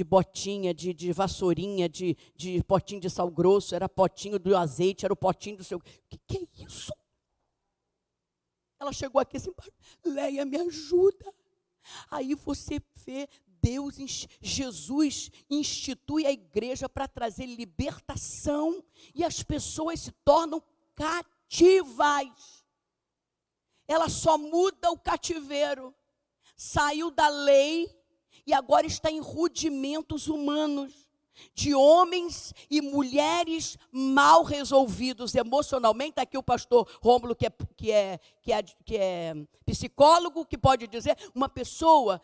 botinha, de vassourinha, de potinho de sal grosso, era potinho do azeite, era o potinho do seu... O que é isso? Ela chegou aqui assim, Leia, me ajuda. Aí você vê, Jesus institui a igreja para trazer libertação e as pessoas se tornam cativas. Ela só muda o cativeiro. Saiu da lei e agora está em rudimentos humanos, de homens e mulheres mal resolvidos emocionalmente. Está aqui o pastor Rômulo, que é psicólogo, que pode dizer, uma pessoa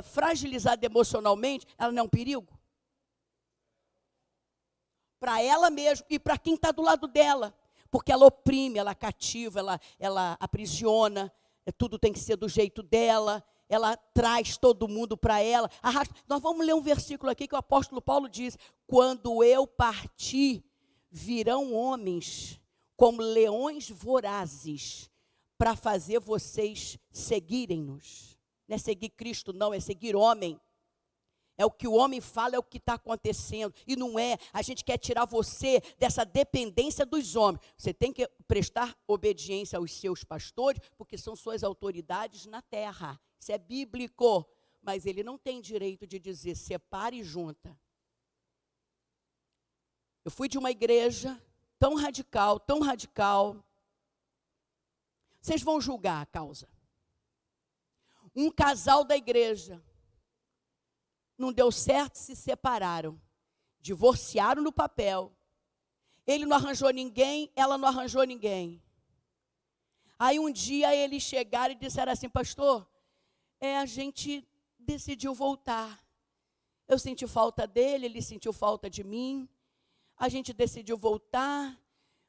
fragilizada emocionalmente, ela não é um perigo? Para ela mesma e para quem está do lado dela. Porque ela oprime, ela cativa, ela aprisiona, tudo tem que ser do jeito dela, ela traz todo mundo para ela, arrasta. Nós vamos ler um versículo aqui que o apóstolo Paulo diz: quando eu partir, virão homens como leões vorazes, para fazer vocês seguirem-nos. Não é seguir Cristo, não, é seguir homem. É o que o homem fala, é o que está acontecendo. E não é, a gente quer tirar você dessa dependência dos homens. Você tem que prestar obediência aos seus pastores, porque são suas autoridades na terra. Isso é bíblico. Mas ele não tem direito de dizer, separe e junta. Eu fui de uma igreja tão radical, tão radical. Vocês vão julgar a causa. Um casal da igreja não deu certo, se separaram, divorciaram no papel. Ele não arranjou ninguém, ela não arranjou ninguém. Aí um dia eles chegaram e disseram assim: pastor, a gente decidiu voltar. Eu senti falta dele, ele sentiu falta de mim. A gente decidiu voltar,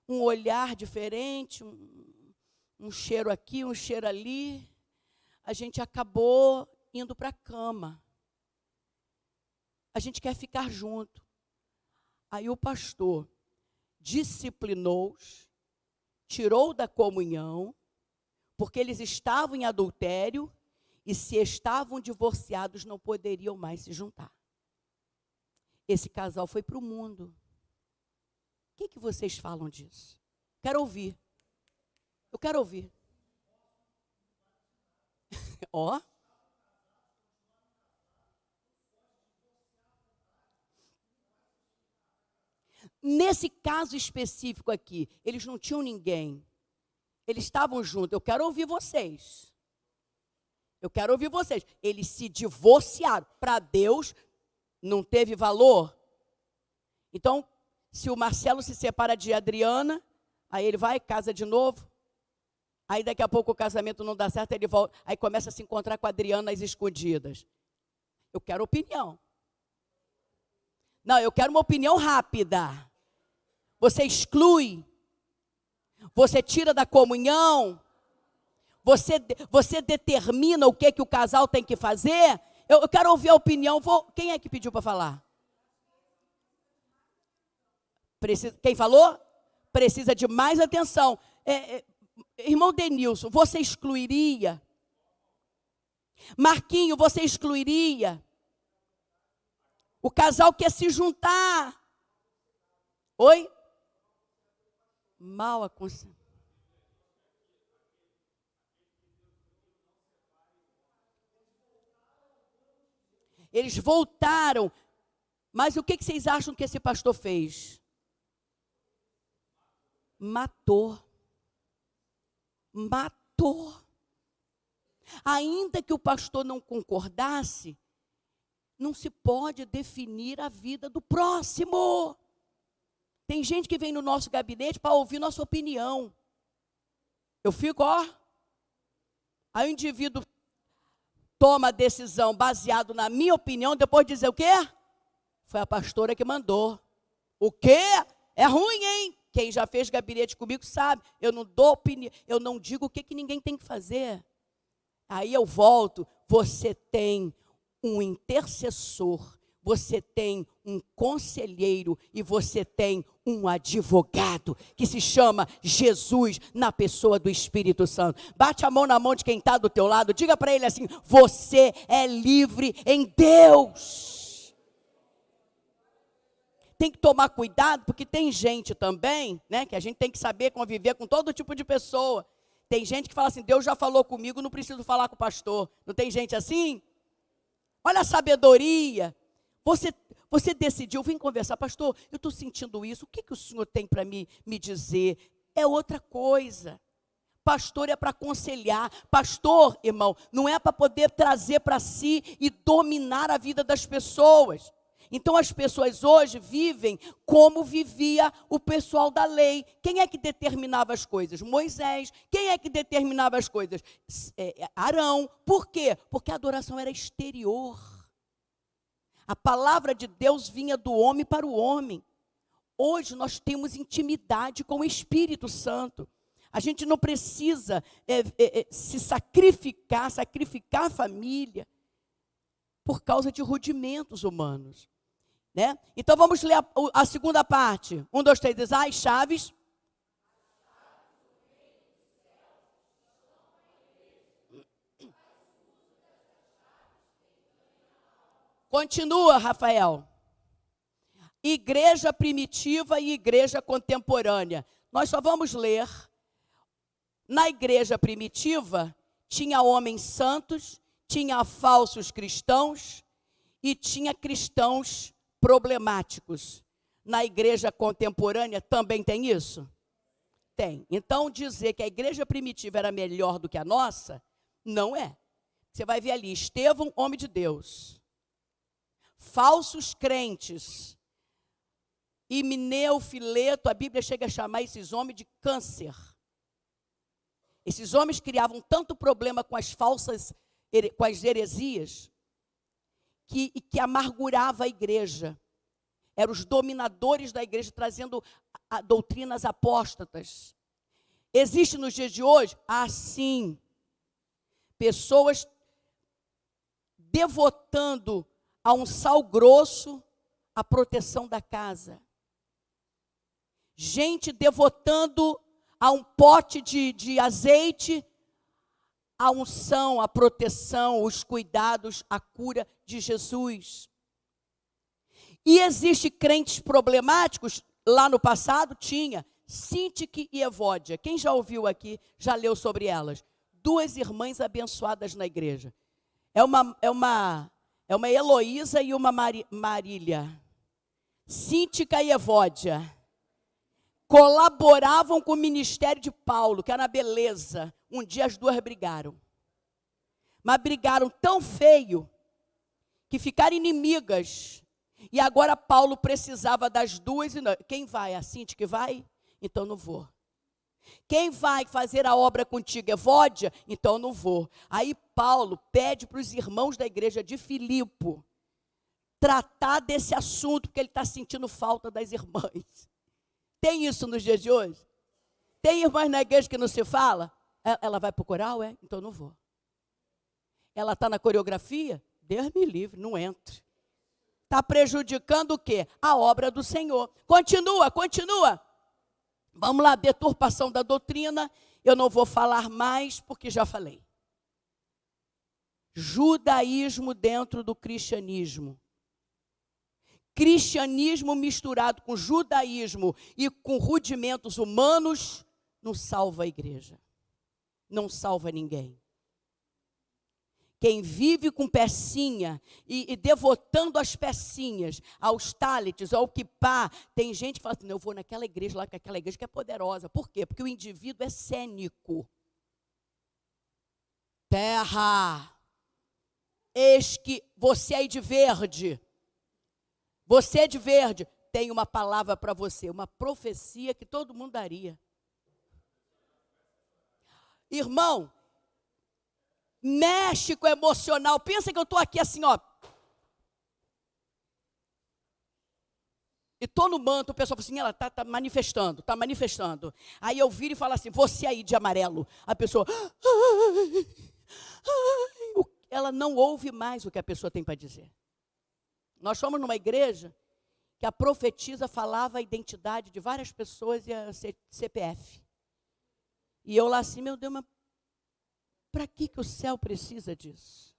um olhar diferente, um cheiro aqui, um cheiro ali. A gente acabou indo para a cama. A gente quer ficar junto. Aí o pastor disciplinou-os, tirou da comunhão, porque eles estavam em adultério e se estavam divorciados não poderiam mais se juntar. Esse casal foi para o mundo. O que vocês falam disso? Quero ouvir. Eu quero ouvir. Ó. Nesse caso específico aqui, eles não tinham ninguém. Eles estavam juntos. Eu quero ouvir vocês. Eu quero ouvir vocês. Eles se divorciaram. Para Deus, não teve valor. Então, se o Marcelo se separa de Adriana, aí ele vai, casa de novo. Aí daqui a pouco o casamento não dá certo, ele volta. Aí começa a se encontrar com a Adriana às escondidas. Eu quero opinião. Não, eu quero uma opinião rápida. Você exclui, você tira da comunhão, você determina o que o casal tem que fazer. Eu quero ouvir a opinião. Quem é que pediu para falar? Quem falou? Precisa de mais atenção. Irmão Denilson, você excluiria? Marquinho, você excluiria? O casal quer se juntar. Oi? Mal aconselhado. Eles voltaram. Mas o que vocês acham que esse pastor fez? Matou. Matou. Ainda que o pastor não concordasse, não se pode definir a vida do próximo. Tem gente que vem no nosso gabinete para ouvir nossa opinião. Eu fico, aí o indivíduo toma a decisão baseado na minha opinião, depois dizer o quê? Foi a pastora que mandou. O quê? É ruim, hein? Quem já fez gabinete comigo sabe. Eu não dou opinião, eu não digo o que ninguém tem que fazer. Aí eu volto, você tem um intercessor, você tem um conselheiro e você tem um advogado que se chama Jesus na pessoa do Espírito Santo. Bate a mão na mão de quem está do teu lado, diga para ele assim: você é livre em Deus. Tem que tomar cuidado, porque tem gente também, né, que a gente tem que saber conviver com todo tipo de pessoa. Tem gente que fala assim: Deus já falou comigo, não preciso falar com o pastor. Não tem gente assim? Olha a sabedoria. Você decidiu, vim conversar, pastor, eu estou sentindo isso, o que o senhor tem para me dizer? É outra coisa. Pastor é para aconselhar. Pastor, irmão, não é para poder trazer para si e dominar a vida das pessoas. Então as pessoas hoje vivem como vivia o pessoal da lei. Quem é que determinava as coisas? Moisés. Quem é que determinava as coisas? Arão. Por quê? Porque a adoração era exterior. A palavra de Deus vinha do homem para o homem. Hoje nós temos intimidade com o Espírito Santo. A gente não precisa se sacrificar a família por causa de rudimentos humanos. Né? Então vamos ler a segunda parte. 1, 2, 3, diz: as chaves. Continua, Rafael. Igreja primitiva e igreja contemporânea. Nós só vamos ler. Na igreja primitiva, tinha homens santos, tinha falsos cristãos e tinha cristãos problemáticos. Na igreja contemporânea também tem isso? Tem. Então dizer que a igreja primitiva era melhor do que a nossa, não é. Você vai ver ali, Estevão, homem de Deus. Falsos crentes. Himeneu, Fileto, a Bíblia chega a chamar esses homens de câncer. Esses homens criavam tanto problema com as falsas, com as heresias, que amargurava a igreja. Eram os dominadores da igreja, trazendo doutrinas apóstatas. Existe nos dias de hoje? Sim. Pessoas devotando a um sal grosso a proteção da casa. Gente devotando a um pote de azeite a unção, a proteção, os cuidados, a cura de Jesus. E existe crentes problemáticos, lá no passado tinha, Sintique e Evódia. Quem já ouviu aqui, já leu sobre elas? 2 irmãs abençoadas na igreja. É uma Heloísa e uma Marília. Sintica e Evódia colaboravam com o ministério de Paulo, que era a beleza. Um dia as 2 brigaram. Mas brigaram tão feio que ficaram inimigas. E agora Paulo precisava das 2. E não. Quem vai? A Sintica que vai? Então não vou. Quem vai fazer a obra contigo? Evódia? Então não vou. Aí Paulo pede para os irmãos da igreja de Filipe tratar desse assunto, porque ele está sentindo falta das irmãs. Tem isso nos dias de hoje? Tem irmãs na igreja que não se fala? Ela vai para o coral? Então não vou. Ela está na coreografia? Deus me livre, não entre. Está prejudicando o quê? A obra do Senhor. Continua. Vamos lá, deturpação da doutrina. Eu não vou falar mais, porque já falei. Judaísmo dentro do cristianismo. Cristianismo misturado com judaísmo e com rudimentos humanos não salva a igreja. Não salva ninguém. Quem vive com pecinha e devotando as pecinhas, aos talites, ao kippá, tem gente que fala assim: não, eu vou naquela igreja lá, que aquela igreja que é poderosa. Por quê? Porque o indivíduo é cênico. Terra, eis que você aí de verde, você de verde, tem uma palavra para você, uma profecia que todo mundo daria. Irmão, mexe com o emocional. Pensa que eu estou aqui assim, ó. E estou no manto, o pessoal fala assim: ela está manifestando. Aí eu viro e falo assim: você aí de amarelo. A pessoa, ela não ouve mais o que a pessoa tem para dizer. Nós fomos numa igreja que a profetisa falava a identidade de várias pessoas e a CPF. E eu lá assim, meu Deus, mas para que o céu precisa disso?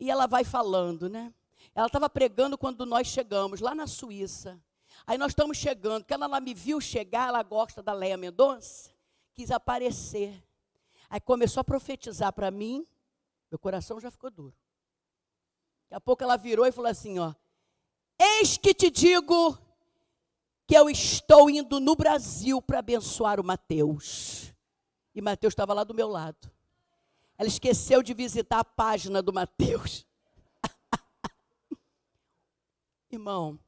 E ela vai falando, né? Ela estava pregando quando nós chegamos, lá na Suíça. Aí nós estamos chegando, quando ela me viu chegar, ela gosta da Leia Mendonça, quis aparecer. Aí começou a profetizar para mim, meu coração já ficou duro. Daqui a pouco ela virou e falou assim, ó, eis que te digo que eu estou indo no Brasil para abençoar o Mateus. E Mateus estava lá do meu lado. Ela esqueceu de visitar a página do Mateus. Irmão,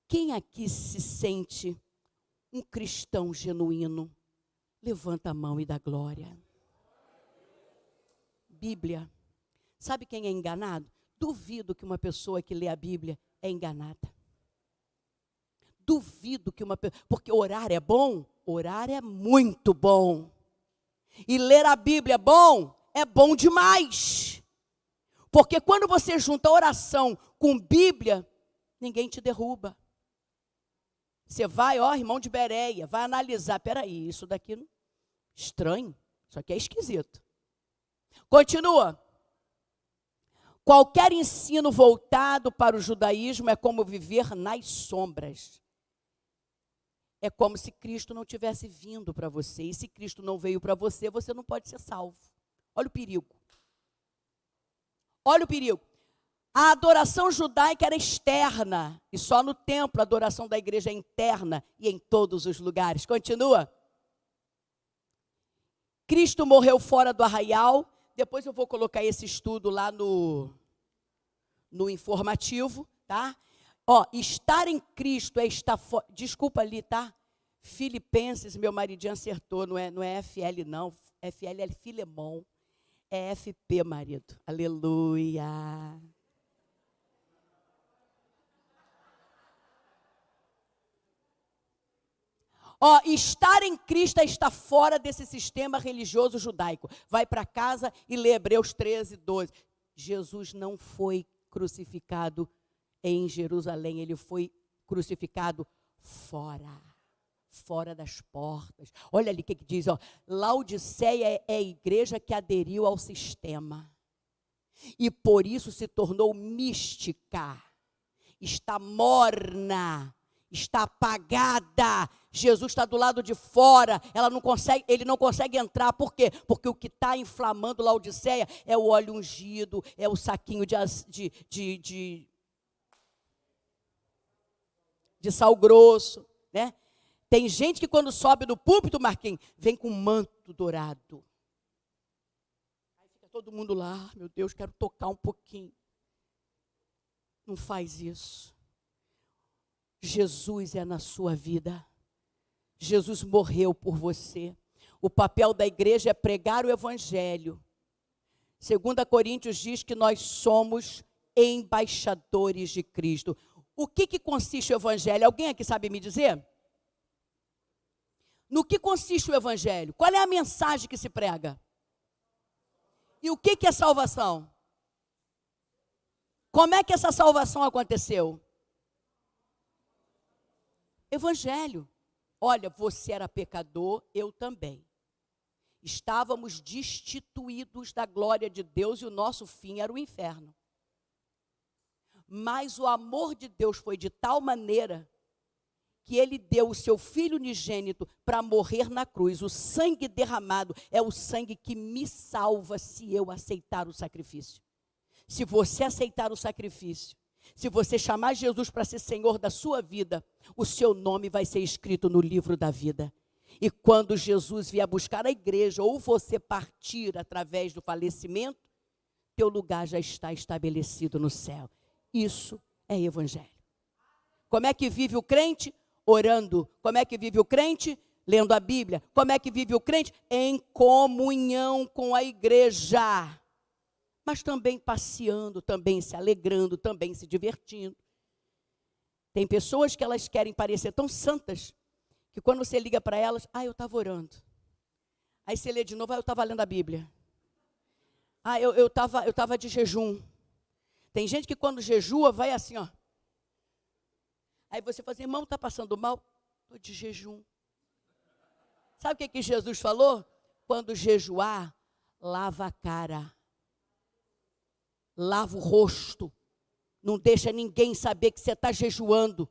quem aqui se sente um cristão genuíno? Levanta a mão e dá glória. Bíblia. Sabe quem é enganado? Duvido que uma pessoa que lê a Bíblia é enganada. Duvido que uma pessoa... Porque orar é bom? Orar é muito bom. E ler a Bíblia é bom demais. Porque quando você junta oração com Bíblia, ninguém te derruba. Você vai, ó, irmão de Bereia, vai analisar. Peraí, isso daqui estranho, isso aqui é esquisito. Continua. Qualquer ensino voltado para o judaísmo é como viver nas sombras. É como se Cristo não tivesse vindo para você. E se Cristo não veio para você, você não pode ser salvo. Olha o perigo. Olha o perigo. A adoração judaica era externa. E só no templo a adoração da igreja é interna e em todos os lugares. Continua. Cristo morreu fora do arraial. Depois eu vou colocar esse estudo lá no informativo, tá? Ó, estar em Cristo é estar fora. Desculpa ali, tá? Filipenses, meu maridinho acertou, não é FL não. FL é Filemon. É FP, marido. Aleluia. Ó, estar em Cristo é estar fora desse sistema religioso judaico. Vai para casa e lê Hebreus 13, 12. Jesus não foi crucificado em Jerusalém, ele foi crucificado fora das portas. Olha ali o que diz, ó, Laodiceia é a igreja que aderiu ao sistema e por isso se tornou mística, está morna, está apagada. Jesus está do lado de fora, ele não consegue entrar. Por quê? Porque o que está inflamando Laodiceia é o óleo ungido, é o saquinho de sal grosso, né? Tem gente que quando sobe no púlpito, Marquinhos, vem com manto dourado. Aí fica todo mundo lá, meu Deus, quero tocar um pouquinho. Não faz isso. Jesus é na sua vida. Jesus morreu por você. O papel da igreja é pregar o evangelho. 2 Coríntios diz que nós somos embaixadores de Cristo. O que consiste o evangelho? Alguém aqui sabe me dizer? No que consiste o evangelho? Qual é a mensagem que se prega? E o que é salvação? Como é que essa salvação aconteceu? Evangelho. Olha, você era pecador, eu também. Estávamos destituídos da glória de Deus e o nosso fim era o inferno. Mas o amor de Deus foi de tal maneira que ele deu o seu filho unigênito para morrer na cruz. O sangue derramado é o sangue que me salva se eu aceitar o sacrifício. Se você aceitar o sacrifício, se você chamar Jesus para ser Senhor da sua vida, o seu nome vai ser escrito no livro da vida. E quando Jesus vier buscar a igreja, ou você partir através do falecimento, teu lugar já está estabelecido no céu. Isso é evangelho. Como é que vive o crente? Orando. Como é que vive o crente? Lendo a Bíblia. Como é que vive o crente? Em comunhão com a igreja. Mas também passeando, também se alegrando, também se divertindo. Tem pessoas que elas querem parecer tão santas, que quando você liga para elas, eu estava orando. Aí você lê de novo, eu estava lendo a Bíblia. Eu estava de jejum. Tem gente que quando jejua vai assim, ó. Aí você fala assim, irmão, está passando mal? Estou de jejum. Sabe o que Jesus falou? Quando jejuar, lava a cara. Lava o rosto. Não deixa ninguém saber que você está jejuando.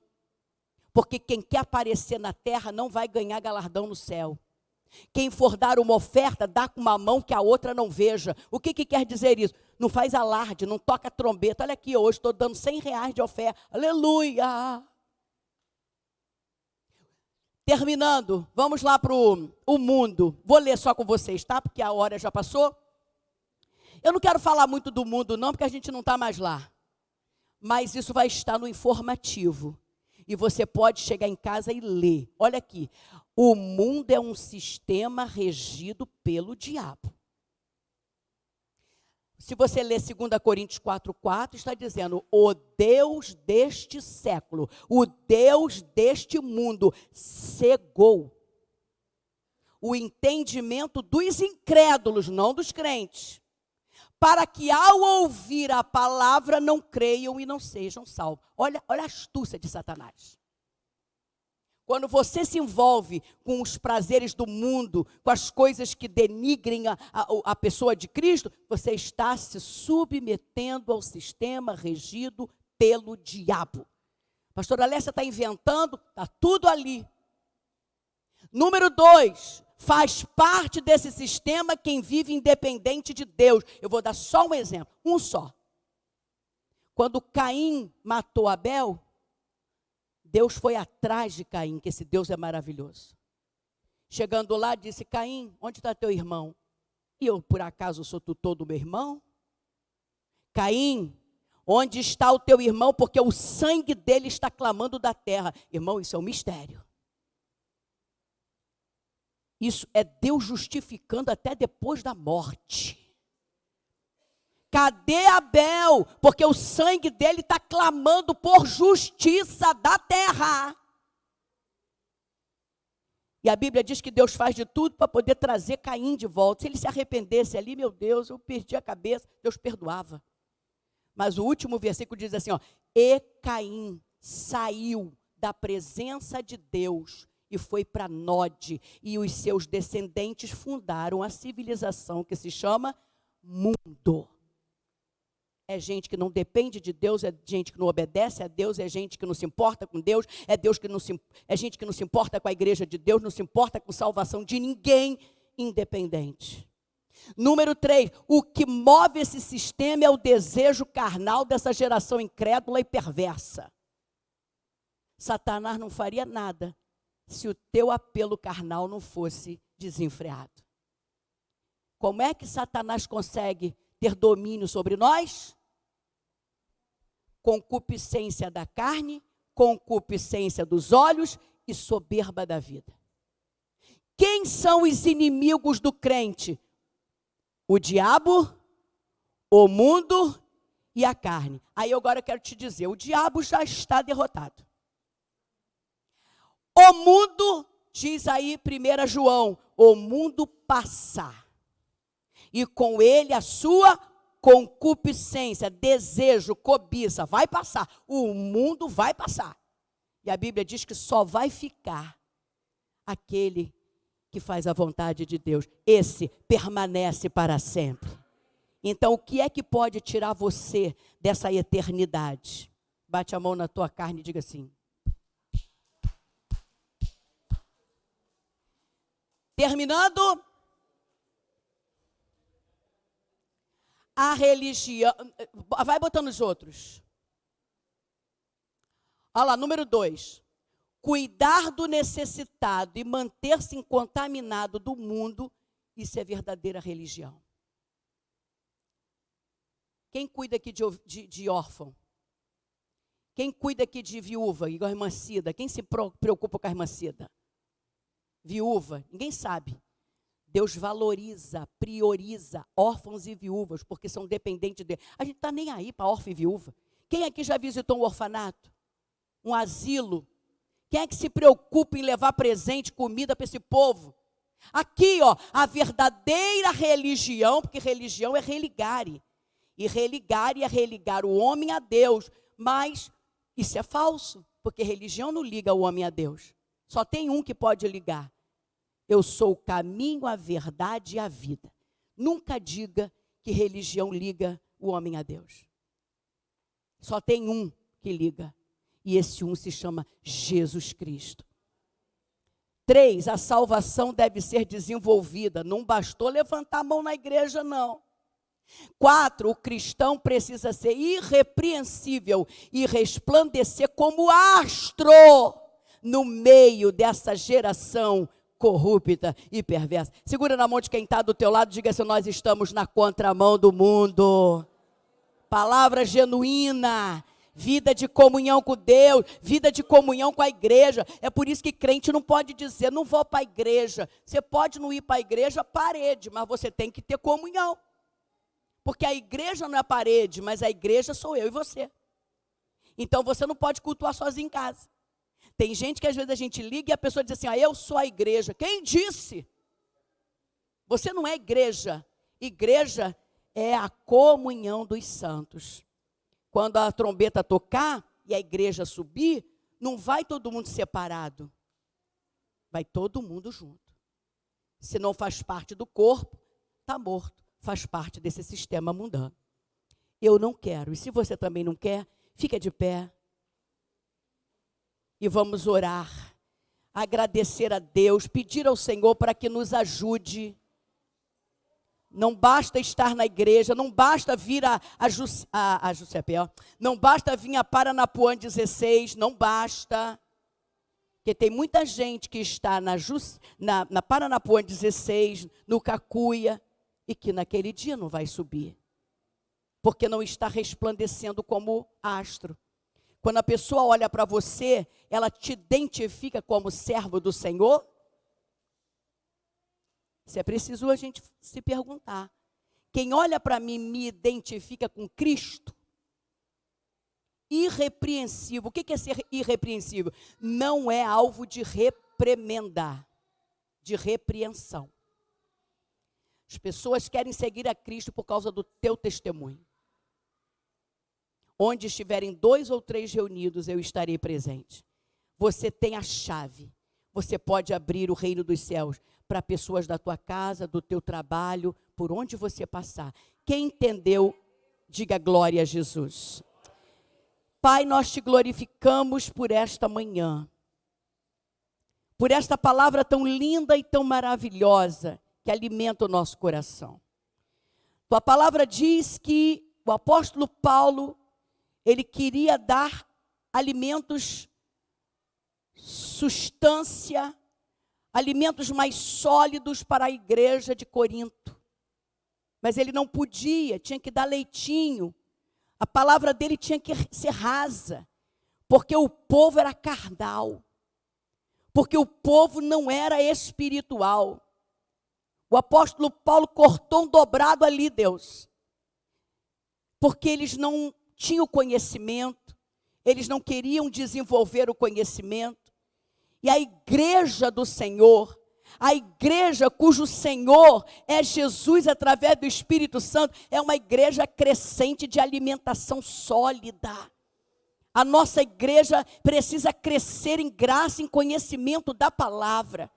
Porque quem quer aparecer na terra não vai ganhar galardão no céu. Quem for dar uma oferta, dá com uma mão que a outra não veja. O que quer dizer isso? Não faz alarde, não toca trombeta. Olha aqui, hoje estou dando R$100 de oferta. Aleluia! Terminando, vamos lá para o mundo. Vou ler só com vocês, tá? Porque a hora já passou. Eu não quero falar muito do mundo não, porque a gente não está mais lá. Mas isso vai estar no informativo. E você pode chegar em casa e ler. Olha aqui. O mundo é um sistema regido pelo diabo. Se você ler 2 Coríntios 4,4, está dizendo, o Deus deste século, o Deus deste mundo, cegou o entendimento dos incrédulos, não dos crentes, para que ao ouvir a palavra não creiam e não sejam salvos. Olha a astúcia de Satanás. Quando você se envolve com os prazeres do mundo, com as coisas que denigrem a pessoa de Cristo, você está se submetendo ao sistema regido pelo diabo. Pastora Alessia está inventando, está tudo ali. Número 2, faz parte desse sistema quem vive independente de Deus. Eu vou dar só um exemplo, um só. Quando Caim matou Abel, Deus foi atrás de Caim, que esse Deus é maravilhoso. Chegando lá, disse, Caim, onde está teu irmão? E eu, por acaso, sou tutor do meu irmão? Caim, onde está o teu irmão? Porque o sangue dele está clamando da terra. Irmão, isso é um mistério. Isso é Deus justificando até depois da morte. Cadê Abel? Porque o sangue dele está clamando por justiça da terra. E a Bíblia diz que Deus faz de tudo para poder trazer Caim de volta. Se ele se arrependesse ali, meu Deus, eu perdi a cabeça, Deus perdoava. Mas o último versículo diz assim, ó, e Caim saiu da presença de Deus e foi para Nod, e os seus descendentes fundaram a civilização que se chama mundo. É gente que não depende de Deus, é gente que não obedece a Deus, é gente que não se importa com Deus, é gente que não se importa com a igreja de Deus, não se importa com salvação de ninguém, independente. Número 3, o que move esse sistema é o desejo carnal dessa geração incrédula e perversa. Satanás não faria nada se o teu apelo carnal não fosse desenfreado. Como é que Satanás consegue ter domínio sobre nós? Concupiscência da carne, concupiscência dos olhos e soberba da vida. Quem são os inimigos do crente? O diabo, o mundo e a carne. Aí agora eu quero te dizer, o diabo já está derrotado. O mundo, diz aí 1 João, o mundo passar. E com ele a sua concupiscência, desejo, cobiça, vai passar. O mundo vai passar. E a Bíblia diz que só vai ficar aquele que faz a vontade de Deus. Esse permanece para sempre. Então, o que é que pode tirar você dessa eternidade? Bate a mão na tua carne e diga assim. Terminando. A religião, vai botando os outros. Olha lá, número 2. Cuidar do necessitado e manter-se incontaminado do mundo, isso é verdadeira religião. Quem cuida aqui de órfão? Quem cuida aqui de viúva, igual a irmã Cida? Quem se preocupa com a irmã Cida? Viúva, ninguém sabe. Deus valoriza, prioriza órfãos e viúvas, porque são dependentes dele. A gente não está nem aí para órfão e viúva. Quem aqui já visitou um orfanato? Um asilo? Quem é que se preocupa em levar presente, comida para esse povo? Aqui, ó, a verdadeira religião, porque religião é religare. E religare é religar o homem a Deus. Mas isso é falso. Porque religião não liga o homem a Deus. Só tem um que pode ligar. Eu sou o caminho, a verdade e a vida. Nunca diga que religião liga o homem a Deus. Só tem um que liga. E esse um se chama Jesus Cristo. 3, a salvação deve ser desenvolvida. Não bastou levantar a mão na igreja, não. 4, o cristão precisa ser irrepreensível e resplandecer como astro no meio dessa geração corrupta e perversa. Segura na mão de quem está do teu lado, diga assim: nós estamos na contramão do mundo. Palavra genuína, vida de comunhão com Deus, vida de comunhão com a igreja. É por isso que crente não pode dizer, não vou para a igreja. Você pode não ir para a igreja, parede, mas você tem que ter comunhão. Porque a igreja não é a parede, mas a igreja sou eu e você. Então você não pode cultuar sozinho em casa. Tem gente que às vezes a gente liga e a pessoa diz assim: eu sou a igreja. Quem disse? Você não é igreja. Igreja é a comunhão dos santos. Quando a trombeta tocar e a igreja subir, não vai todo mundo separado. Vai todo mundo junto. Se não faz parte do corpo, está morto. Faz parte desse sistema mundano. Eu não quero. E se você também não quer, fica de pé. E vamos orar. Agradecer a Deus, pedir ao Senhor para que nos ajude. Não basta estar na igreja, não basta vir a Jussiapé, não basta vir a Paranapuã 16, não basta. Porque tem muita gente que está na Paranapuã 16, no Cacuia, e que naquele dia não vai subir. Porque não está resplandecendo como astro. Quando a pessoa olha para você, ela te identifica como servo do Senhor? Isso é preciso a gente se perguntar. Quem olha para mim me identifica com Cristo? Irrepreensível. O que é ser irrepreensível? Não é alvo de reprimenda, de repreensão. As pessoas querem seguir a Cristo por causa do teu testemunho. Onde estiverem 2 ou 3 reunidos, eu estarei presente. Você tem a chave. Você pode abrir o reino dos céus para pessoas da tua casa, do teu trabalho, por onde você passar. Quem entendeu, diga glória a Jesus. Pai, nós te glorificamos por esta manhã. Por esta palavra tão linda e tão maravilhosa, que alimenta o nosso coração. Tua palavra diz que o apóstolo Paulo, ele queria dar alimentos, substância, alimentos mais sólidos para a igreja de Corinto. Mas ele não podia, tinha que dar leitinho. A palavra dele tinha que ser rasa, porque o povo era carnal, porque o povo não era espiritual. O apóstolo Paulo cortou um dobrado ali, Deus, porque eles não tinham conhecimento, eles não queriam desenvolver o conhecimento. E a igreja do Senhor, a igreja cujo Senhor é Jesus através do Espírito Santo, é uma igreja crescente de alimentação sólida. A nossa igreja precisa crescer em graça, em conhecimento da palavra.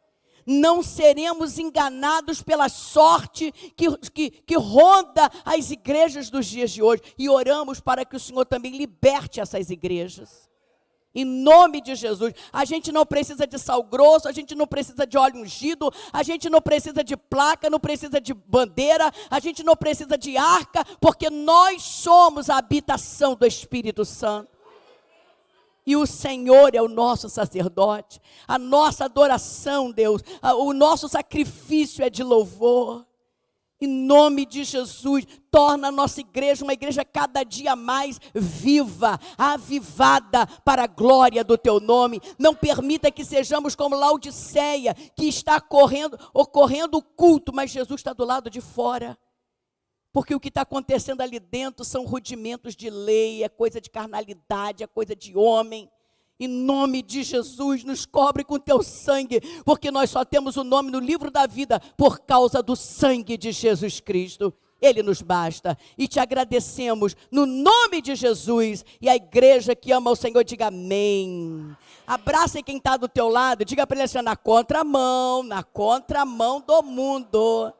Não seremos enganados pela sorte que ronda as igrejas dos dias de hoje. E oramos para que o Senhor também liberte essas igrejas. Em nome de Jesus. A gente não precisa de sal grosso, a gente não precisa de óleo ungido, a gente não precisa de placa, não precisa de bandeira, a gente não precisa de arca, porque nós somos a habitação do Espírito Santo. E o Senhor é o nosso sacerdote, a nossa adoração, Deus, o nosso sacrifício é de louvor. Em nome de Jesus, torna a nossa igreja uma igreja cada dia mais viva, avivada para a glória do teu nome. Não permita que sejamos como Laodiceia, que está ocorrendo o culto, mas Jesus está do lado de fora. Porque o que está acontecendo ali dentro são rudimentos de lei, é coisa de carnalidade, é coisa de homem. Em nome de Jesus, nos cobre com teu sangue, porque nós só temos o nome no livro da vida por causa do sangue de Jesus Cristo. Ele nos basta. E te agradecemos no nome de Jesus. E a igreja que ama o Senhor, diga amém. Abraça quem está do teu lado, diga para ele assim, na contramão do mundo.